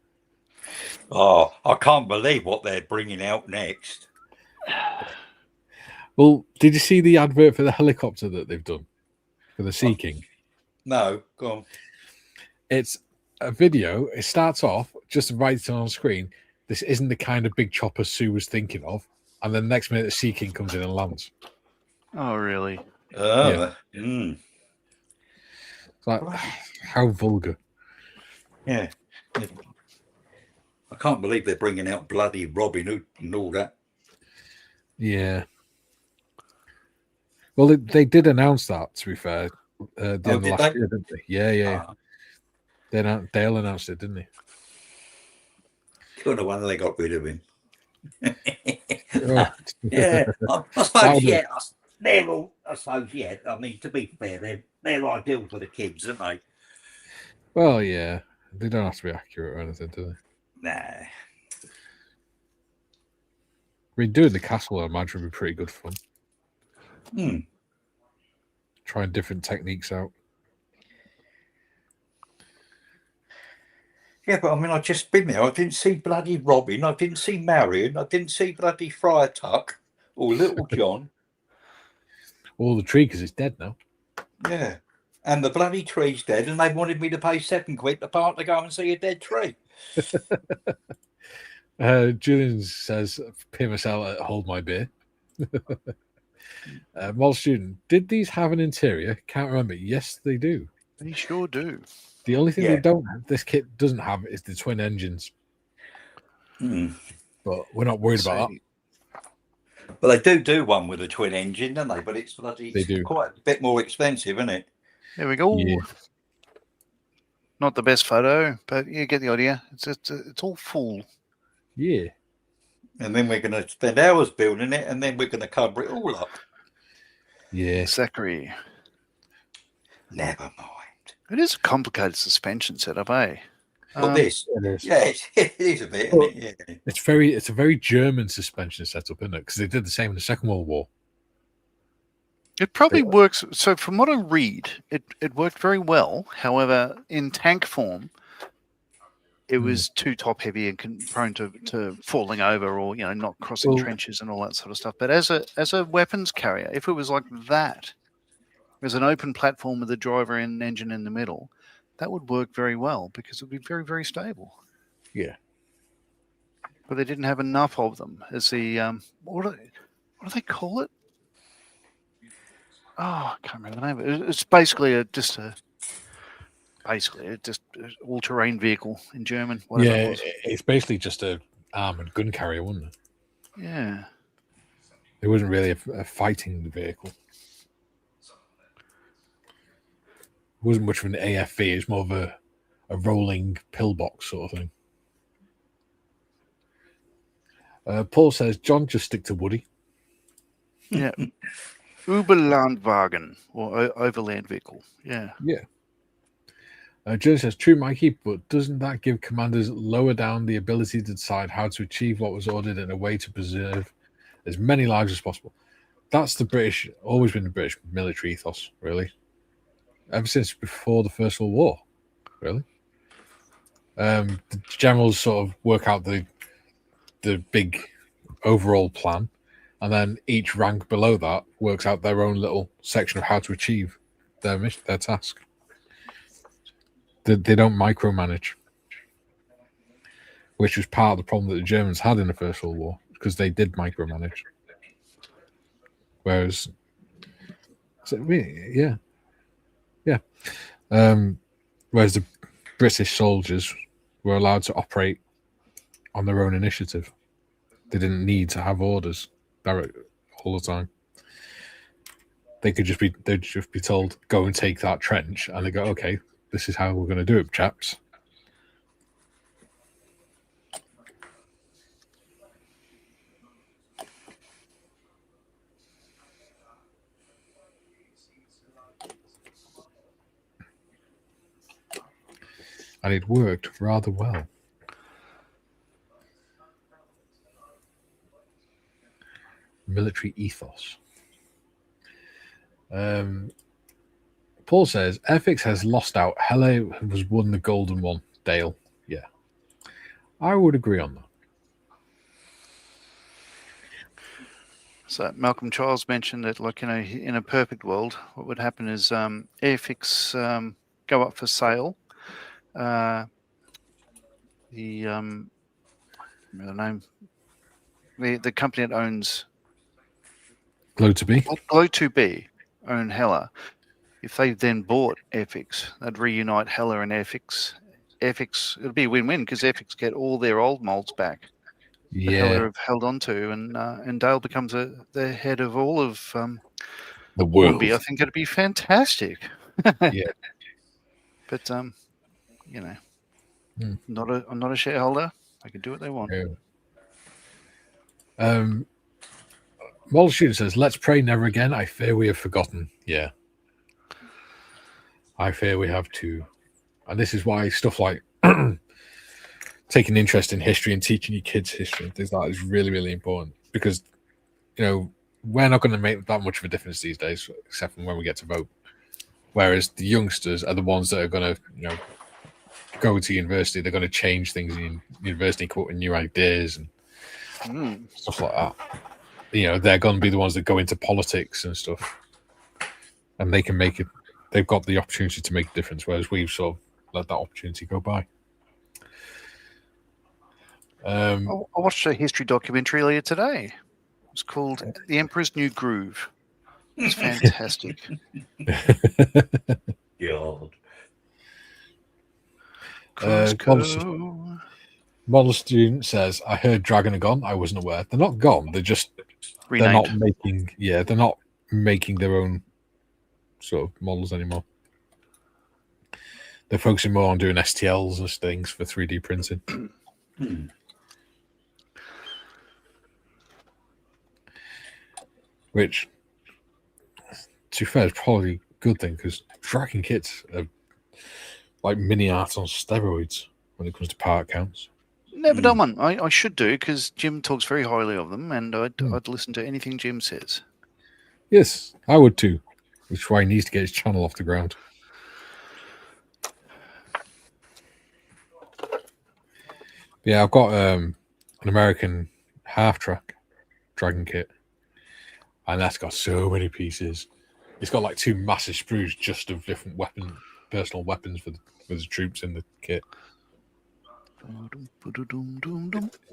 Oh, I can't believe what they're bringing out next. Well, did you see the advert for the helicopter that they've done for the Sea King? No, go on. It's a video. It starts off just right on screen. This isn't the kind of big chopper Sue was thinking of. And then the next minute, the Sea King comes in and lands. Oh, really? Yeah. Mm. It's like, how vulgar. Yeah. I can't believe they're bringing out bloody Robin Hood and all that. Yeah. Well, they did announce that, to be fair. The end of last year, didn't they? Yeah. Dale announced it, didn't he? Don't know why they got rid of him. Oh. Yeah, I suppose, yeah. I suppose, yeah. I mean, to be fair, they're ideal for the kids, aren't they? Well, yeah. They don't have to be accurate or anything, do Nah. I mean, doing the castle, I imagine, would be pretty good fun. Trying different techniques out. Yeah, but I mean, I've just been there. I didn't see bloody Robin. I didn't see Marion. I didn't see bloody Friar Tuck or Little John. All the tree, because it's dead now. Yeah. And the bloody tree's dead, and they wanted me to pay £7 to park to go and see a dead tree. Julian says, PMSL, hold my beer. Mol student, did these have an interior? Can't remember. Yes, they do. They sure do. The only thing they don't have, this kit doesn't have, is the twin engines. But we're not worried about that. Well, they do one with a twin engine, don't they? But it's bloody quite a bit more expensive, isn't it? There we go. Yeah. Not the best photo, but you get the idea. It's all full. Yeah. And then we're going to spend hours building it, and then we're going to cover it all up. Yeah. Zachary. Never mind. It is a complicated suspension setup, eh? Well, this, yeah, it is a bit, isn't it? Yeah. It's a very German suspension setup, isn't it? Because they did the same in the Second World War. It probably works. So from what I read, it worked very well. However, in tank form, it was too top heavy and prone to falling over or not crossing trenches and all that sort of stuff. But as a weapons carrier, if it was like that, as an open platform with a driver and engine in the middle, that would work very well because it would be very, very stable. Yeah. But they didn't have enough of them as the what do they call it? Oh, I can't remember the name of it. It's basically just all-terrain vehicle in German. Yeah, it's basically just a armored gun carrier, wasn't it? Yeah. It wasn't really a fighting vehicle. It wasn't much of an AFV. It's more of a rolling pillbox sort of thing. Paul says, John, just stick to Woody. Yeah. Uberlandwagen or overland vehicle. Yeah. Yeah. Joe says, true, Mikey, but doesn't that give commanders lower down the ability to decide how to achieve what was ordered in a way to preserve as many lives as possible? That's always been the British military ethos, really. Ever since before the First World War, really. The generals sort of work out the big overall plan, and then each rank below that works out their own little section of how to achieve their mission, their task. They don't micromanage, which was part of the problem that the Germans had in the First World War, because they did micromanage. Whereas, whereas the British soldiers were allowed to operate on their own initiative. They didn't need to have orders direct all the time. They'd just be told, go and take that trench, and they go, okay, this is how we're going to do it, chaps. And it worked rather well. Military ethos. Paul says, Ethics has lost out. Helle has won the golden one. Dale. Yeah. I would agree on that. So Malcolm Charles mentioned that, like, in a perfect world, what would happen is Airfix go up for sale. The company that owns Glow2B own Hella. If they then bought Airfix, they'd reunite Hella and Airfix. It'd be a win-win because Airfix get all their old molds back. Yeah, Hella have held on to, and Dale becomes the head of all of the world. Hornby. I think it'd be fantastic. Yeah, but I'm not a shareholder. I can do what they want. Yeah. Model Shooter says, let's pray never again. I fear we have forgotten. Yeah. I fear we have too. And this is why stuff like taking interest in history and teaching your kids history and things like that is really, really important because, we're not going to make that much of a difference these days, except for when we get to vote. Whereas the youngsters are the ones that are going to, go to university. They're going to change things in university, quoting new ideas and stuff like that. They're going to be the ones that go into politics and stuff, and they can make it. They've got the opportunity to make a difference, whereas we've sort of let that opportunity go by. I watched a history documentary earlier today. It was called The Emperor's New Groove. It's fantastic. God. Model student says, I heard Dragon are gone. I wasn't aware. They're not gone. They're just Renamed. they're not making their own sort of models anymore. They're focusing more on doing STLs and things for 3D printing. Which, to be fair, is probably a good thing because Dragon kits are like mini art on steroids when it comes to part counts. Never done one. I should do because Jim talks very highly of them, and I'd listen to anything Jim says. Yes, I would too. Which is why he needs to get his channel off the ground. Yeah, I've got an American half-track Dragon kit, and that's got so many pieces. It's got like 2 massive sprues just of different personal weapons for the troops in the kit.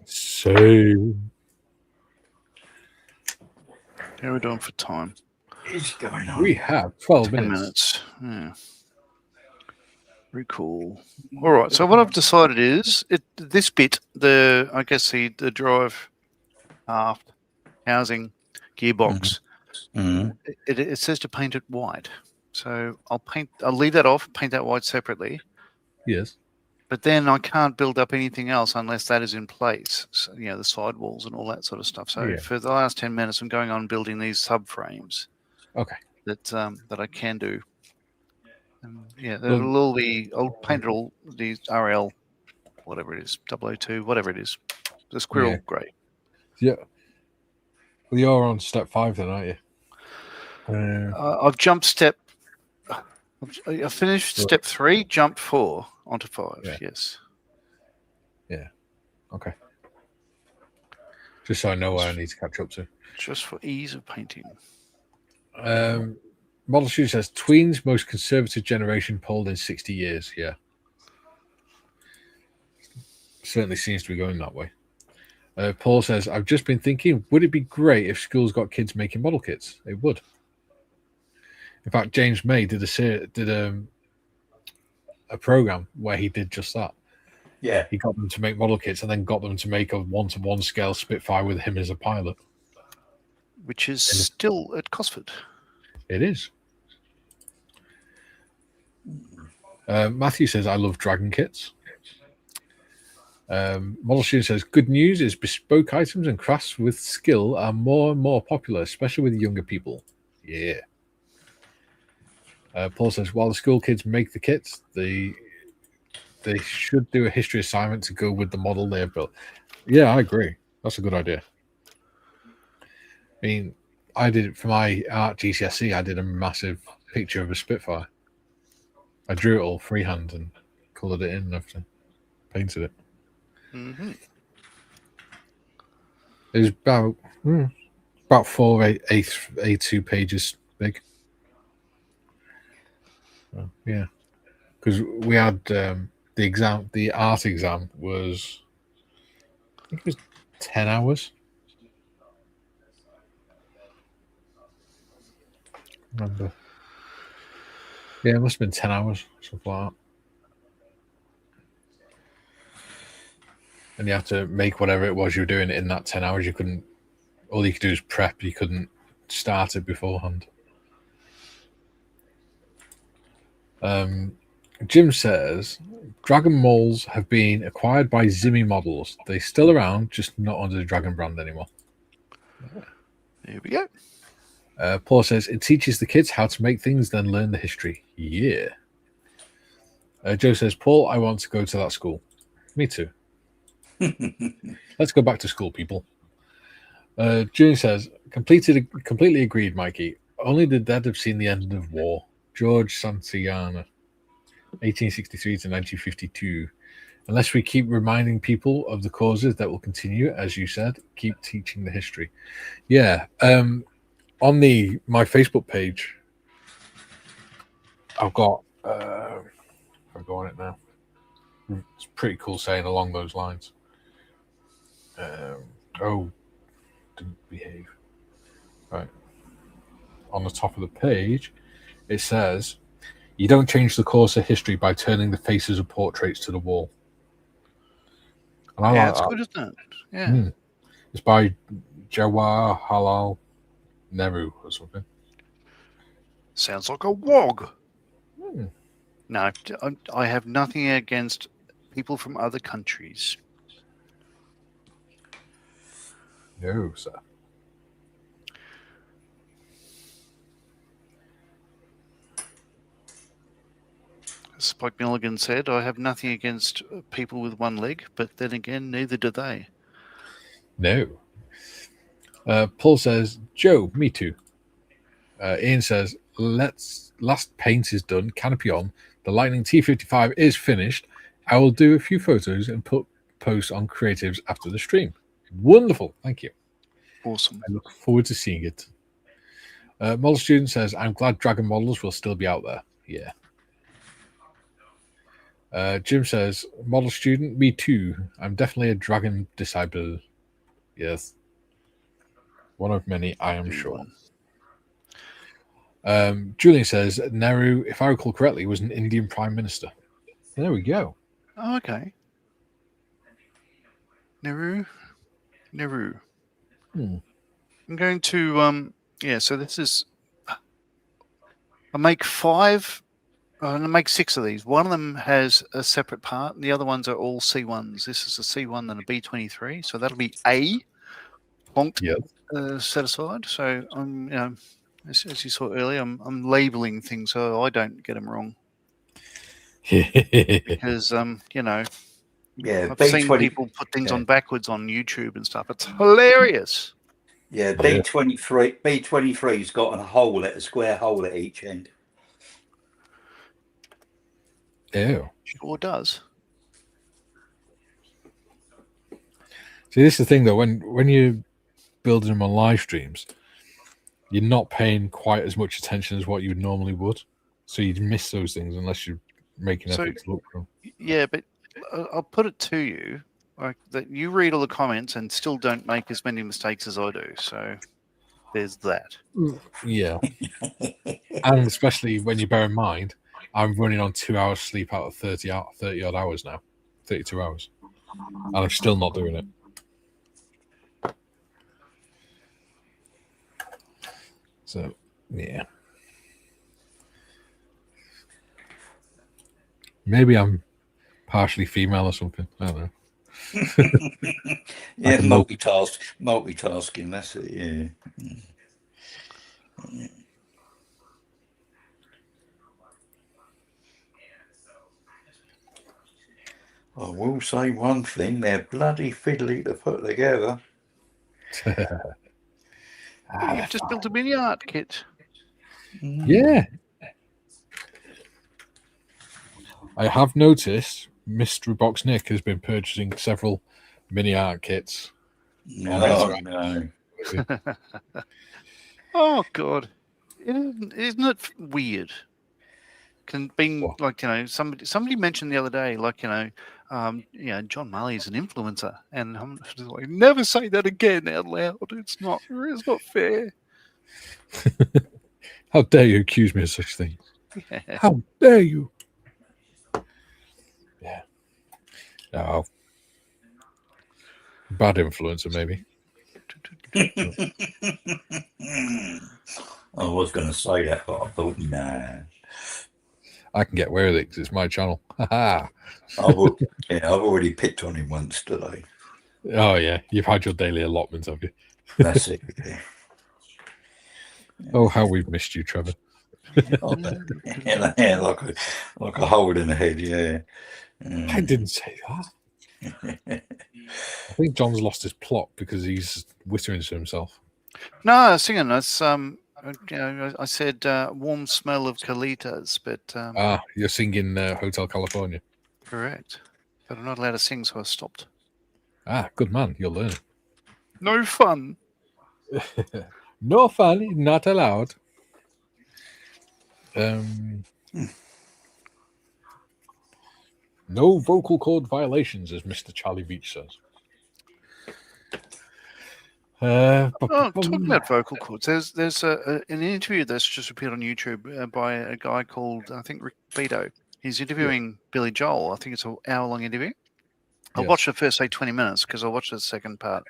So, how are we doing for time? What's going on? We have 12 10 minutes. Yeah. Very cool. All right. So what I've decided is this bit, I guess the drive aft housing gearbox. It says to paint it white. So I'll leave that off, paint that white separately. Yes. But then I can't build up anything else unless that is in place. So, the sidewalls and all that sort of stuff. So for the last 10 minutes, I'm going on building these subframes. Okay. That I can do. It'll all be. I'll paint it all these RL, whatever it is, 002, whatever it is, the squirrel grey. Yeah. Well, you're on step 5 then, aren't you? I've jumped step. I finished step 3, jumped 4 onto 5. Yeah. Yes. Yeah. Okay. Just so I know where I need to catch up to. Just for ease of painting. Model Shoe says tweens most conservative generation polled in 60 years. Yeah. Certainly seems to be going that way. Paul says, I've just been thinking, would it be great if schools got kids making model kits? It would. In fact, James May did a program where he did just that. Yeah. He got them to make model kits and then got them to make a 1-to-1 scale Spitfire with him as a pilot. Which is still at Cosford. It is. Matthew says, I love Dragon kits. Model Student says, good news is bespoke items and crafts with skill are more and more popular, especially with younger people. Yeah. Paul says, while the school kids make the kits, they should do a history assignment to go with the model they have built. Yeah, I agree. That's a good idea. I mean, I did it for my art GCSE. I did a massive picture of a Spitfire. I drew it all freehand and coloured it in after painted it. Mm-hmm. It was about 4 A2 pages big. Yeah, because we had the art exam was, I think it was 10 hours. Remember? Yeah, it must have been 10 hours, something like that. And you have to make whatever it was you were doing in that 10 hours. All you could do is prep. You couldn't start it beforehand. Jim says, Dragon molds have been acquired by Zimmy Models. They're still around, just not under the Dragon brand anymore. There we go. Paul says, it teaches the kids how to make things, then learn the history. Yeah. Joe says, Paul, I want to go to that school. Me too. Let's go back to school, people. June says, completely agreed, Mikey. Only the dead have seen the end of war. George Santayana, 1863 to 1952. Unless we keep reminding people of the causes that will continue, as you said, keep teaching the history. Yeah. On my Facebook page, I've got, if I go on it now, it's pretty cool saying along those lines. Didn't behave. Right. On the top of the page, it says, you don't change the course of history by turning the faces of portraits to the wall. And Yeah, it's good, isn't it? Yeah. It's by Jawaharlal Nehru or something. Sounds like a wog. No, I have nothing against people from other countries. No, sir. Spike Milligan said, I have nothing against people with one leg, but then again, neither do they. No. Paul says, Joe, me too. Ian says, last paint is done, canopy on. The Lightning T55 is finished. I will do a few photos and post on creatives after the stream. Wonderful. Thank you. Awesome. I look forward to seeing it. Model Student says, I'm glad Dragon models will still be out there. Yeah. Jim says, Model Student, me too. I'm definitely a Dragon disciple. Yes. One of many, I am sure. Julian says, Nehru, if I recall correctly, was an Indian Prime Minister. There we go. Oh, okay. Nehru. I'm going to, so this is, I make 5, I make 6 of these. One of them has a separate part, and the other ones are all C1s. This is a C1 and a B23, so that'll be A, bonked, set aside. So I'm, as you saw earlier, I'm labeling things so I don't get them wrong. Because, yeah, I've seen people put things on backwards on YouTube and stuff. It's hilarious. Yeah, B23's got a square hole at each end. Ew. Sure does. See, this is the thing, though. When you're building them on live streams, you're not paying quite as much attention as what you normally would. So you'd miss those things unless you're making effort to look for them. Yeah, but I'll put it to you, like that you read all the comments and still don't make as many mistakes as I do. So there's that. Yeah. And especially when you bear in mind, I'm running on 2 hours sleep out of 30 odd hours now, 32 hours. And I'm still not doing it. So, yeah. Maybe I'm partially female or something. I don't know. Yeah, multitasking, that's it, yeah. I will say one thing, they're bloody fiddly to put together. You've just built a mini art kit. Yeah. I have noticed Mystery Box Nick has been purchasing several mini art kits. No. Oh, God. Isn't it weird? Somebody mentioned the other day, John Marley's an influencer, and I'm just like, never say that again out loud. It's not fair. How dare you accuse me of such things? Yeah. How dare you? Yeah. Oh. Bad influencer, maybe. I was going to say that, but I thought, nah. I can get away with it because it's my channel. I've already picked on him once today. Oh, yeah. You've had your daily allotment, have you? That's it. Yeah. Oh, how we've missed you, Trevor. Yeah, like a hole in the head, yeah. I didn't say that. think John's lost his plot because he's whittering to himself. No, singing. That's I said warm smell of colitas, but You're singing Hotel California. correct. But I'm not allowed to sing, so I stopped. Good man. You'll learn. No fun. No fun, not allowed. No vocal cord violations, as Mr. Charlie Beach says. Talking about vocal cords, there's an interview that's just appeared on YouTube by a guy called, I think, Rick Beto. He's interviewing Billy Joel. I think it's an hour-long interview. I watched the first, 20 minutes because I watched the second part.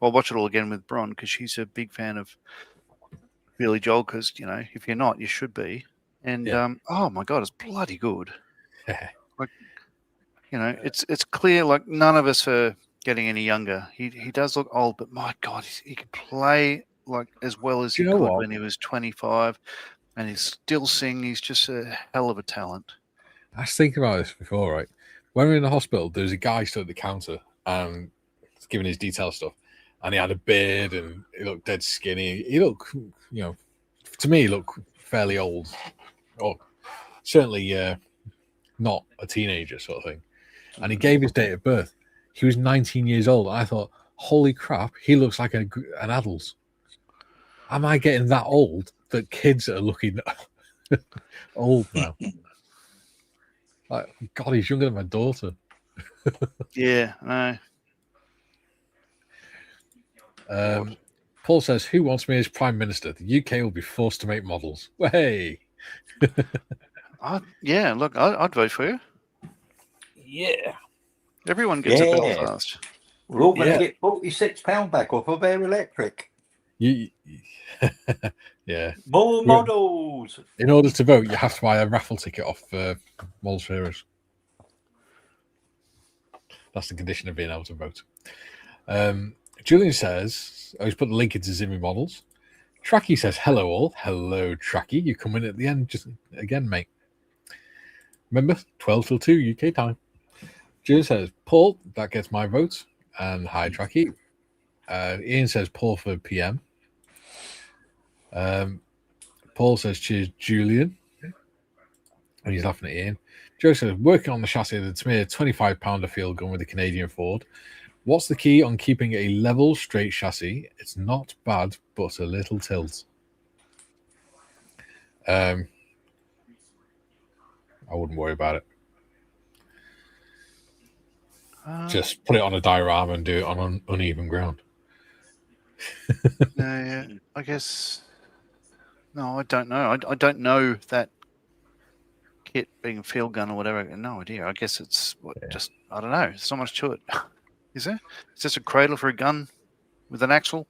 I'll watch it all again with Bron because she's a big fan of Billy Joel because, if you're not, you should be. And, oh, my God, it's bloody good. It's clear, like, none of us are getting any younger. He does look old, but my God, he can play like as well as he could when he was 25, and he's still sing. He's just a hell of a talent. I was thinking about this before, right? When we were in the hospital, there was a guy stood at the counter and giving his detail stuff, and he had a beard and he looked dead skinny. He looked, to me, he looked fairly old, or certainly not a teenager sort of thing. And he gave his date of birth. He was 19 years old. And I thought, holy crap, he looks like an adult. Am I getting that old that kids are looking old now? Like, God, he's younger than my daughter. Yeah, I know. Paul says, who wants me as Prime Minister? The UK will be forced to make models. Hey. Yeah, look, I'd vote for you. Yeah. Everyone gets a Belfast. We're all going to get £46 back off of Air Electric. Yeah. More models. In order to vote, you have to buy a raffle ticket off Models for Heroes. That's the condition of being able to vote. Julian says, he's put the link into Zimmy Models. Tracky says, hello all. Hello, Tracky. You come in at the end just again, mate. Remember, 12 till 2 UK time. Julian says, Paul, that gets my vote. And hi, Tracky. Ian says, Paul for PM. Paul says, cheers, Julian. And he's laughing at Ian. Joe says, working on the chassis of the Tamir 25-pounder field gun with the Canadian Ford. What's the key on keeping a level, straight chassis? It's not bad, but a little tilt. I wouldn't worry about it. Just put it on a diorama and do it on uneven ground. No, I guess. No, I don't know. I don't know that kit being a field gun or whatever. No idea. I guess it's just, I don't know. There's not much to it. Is there? Is this a cradle for a gun with an axle?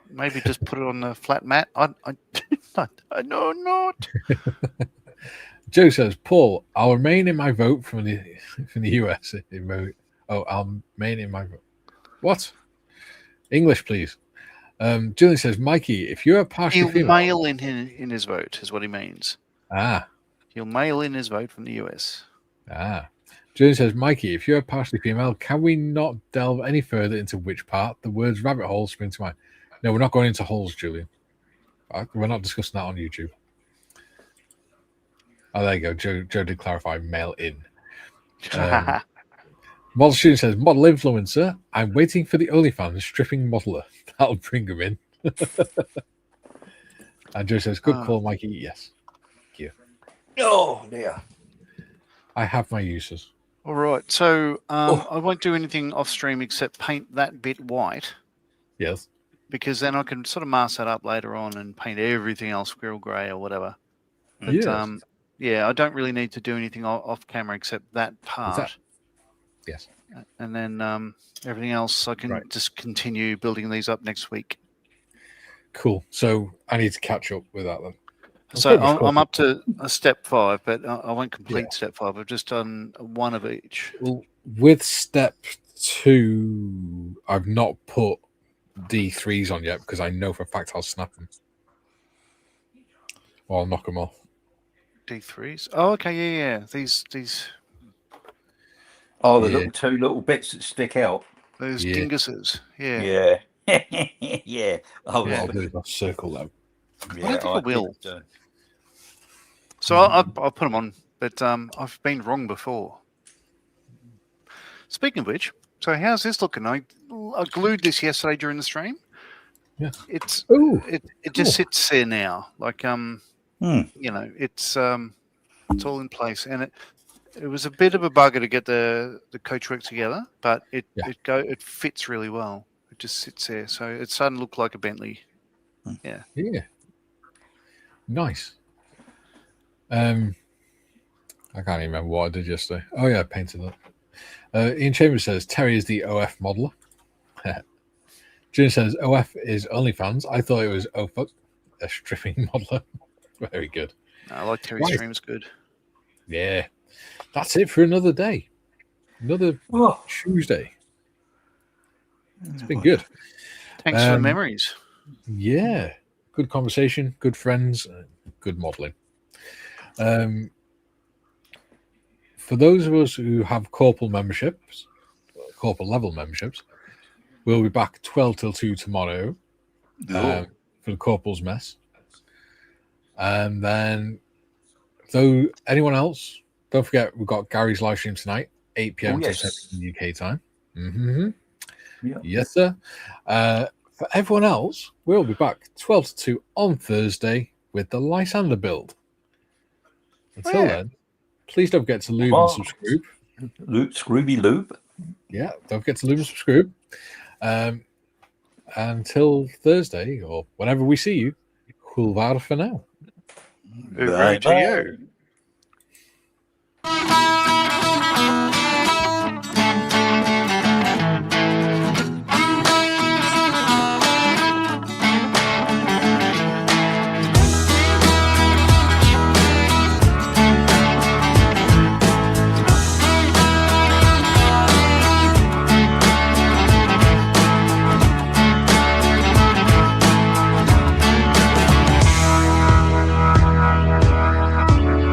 Maybe just put it on a flat mat. I know not. Joe says, Paul, I'll remain in my vote from the US. I'll remain in my vote. What? English, please. Julian says, Mikey, if you're a partially He'll mail in his vote, is what he means. He'll mail in his vote from the US. Julian says, Mikey, if you're partially female, can we not delve any further into which part? The words rabbit hole spring to mind. No, we're not going into holes, Julian. We're not discussing that on YouTube. Oh, there you go. Joe did clarify mail in. Model Student says, model influencer, I'm waiting for the OnlyFans stripping modeler. That'll bring him in. And Joe says, good call, Mikey. Yes. Thank you. Oh, dear. I have my uses. All right. So I won't do anything off stream except paint that bit white. Yes. Because then I can sort of mask that up later on and paint everything else squirrel grey or whatever. But, yes. I don't really need to do anything off camera except that part. Yes. And then everything else I can just continue building these up next week. Cool. So I need to catch up with that then. So I'm up to step 5, but I won't complete step 5. I've just done one of each. Well, with step 2, I've not put D3s on yet because I know for a fact I'll snap them. Or I'll knock them off. D3s? Oh, okay, yeah. These. Oh, the two little bits that stick out. Those Yeah. dinguses. Yeah. Yeah. Yeah. Oh, What I'll do is I'll circle them. yeah. I don't think I will. did, So I'll put them on, but I've been wrong before. Speaking of which, so how's this looking? I glued this yesterday during the stream. Yeah. It just cool. sits there now, like Hmm. you know, it's all in place, and it was a bit of a bugger to get the coach work together, but it fits really well. It just sits there, so it's starting to look like a Bentley. Yeah. Yeah. Nice. I can't even remember what I did yesterday. Oh yeah, I painted that. Ian Chambers says Terry is the OF modeler. June says OF is OnlyFans. I thought it was OFUck, a stripping modeler. Very good. I like Terry's stream. It's good. Yeah. That's it for another day. Another Tuesday. It's been good. Thanks for the memories. Yeah. Good conversation, good friends, good modelling. For those of us who have corporal memberships, corporal level memberships, we'll be back 12 till 2 tomorrow for the Corporal's Mess. And then, though anyone else, don't forget we've got Gary's live stream tonight, 8 p.m. to 10 UK time. Mm-hmm. Yeah. Yes, sir. For everyone else, we'll be back 12 to 2 on Thursday with the Lysander build. Until then, please don't forget to lube and subscribe. Scrooby lube. Yeah, don't forget to lube and subscribe. Until Thursday or whenever we see you, cool for now. Bye. To you.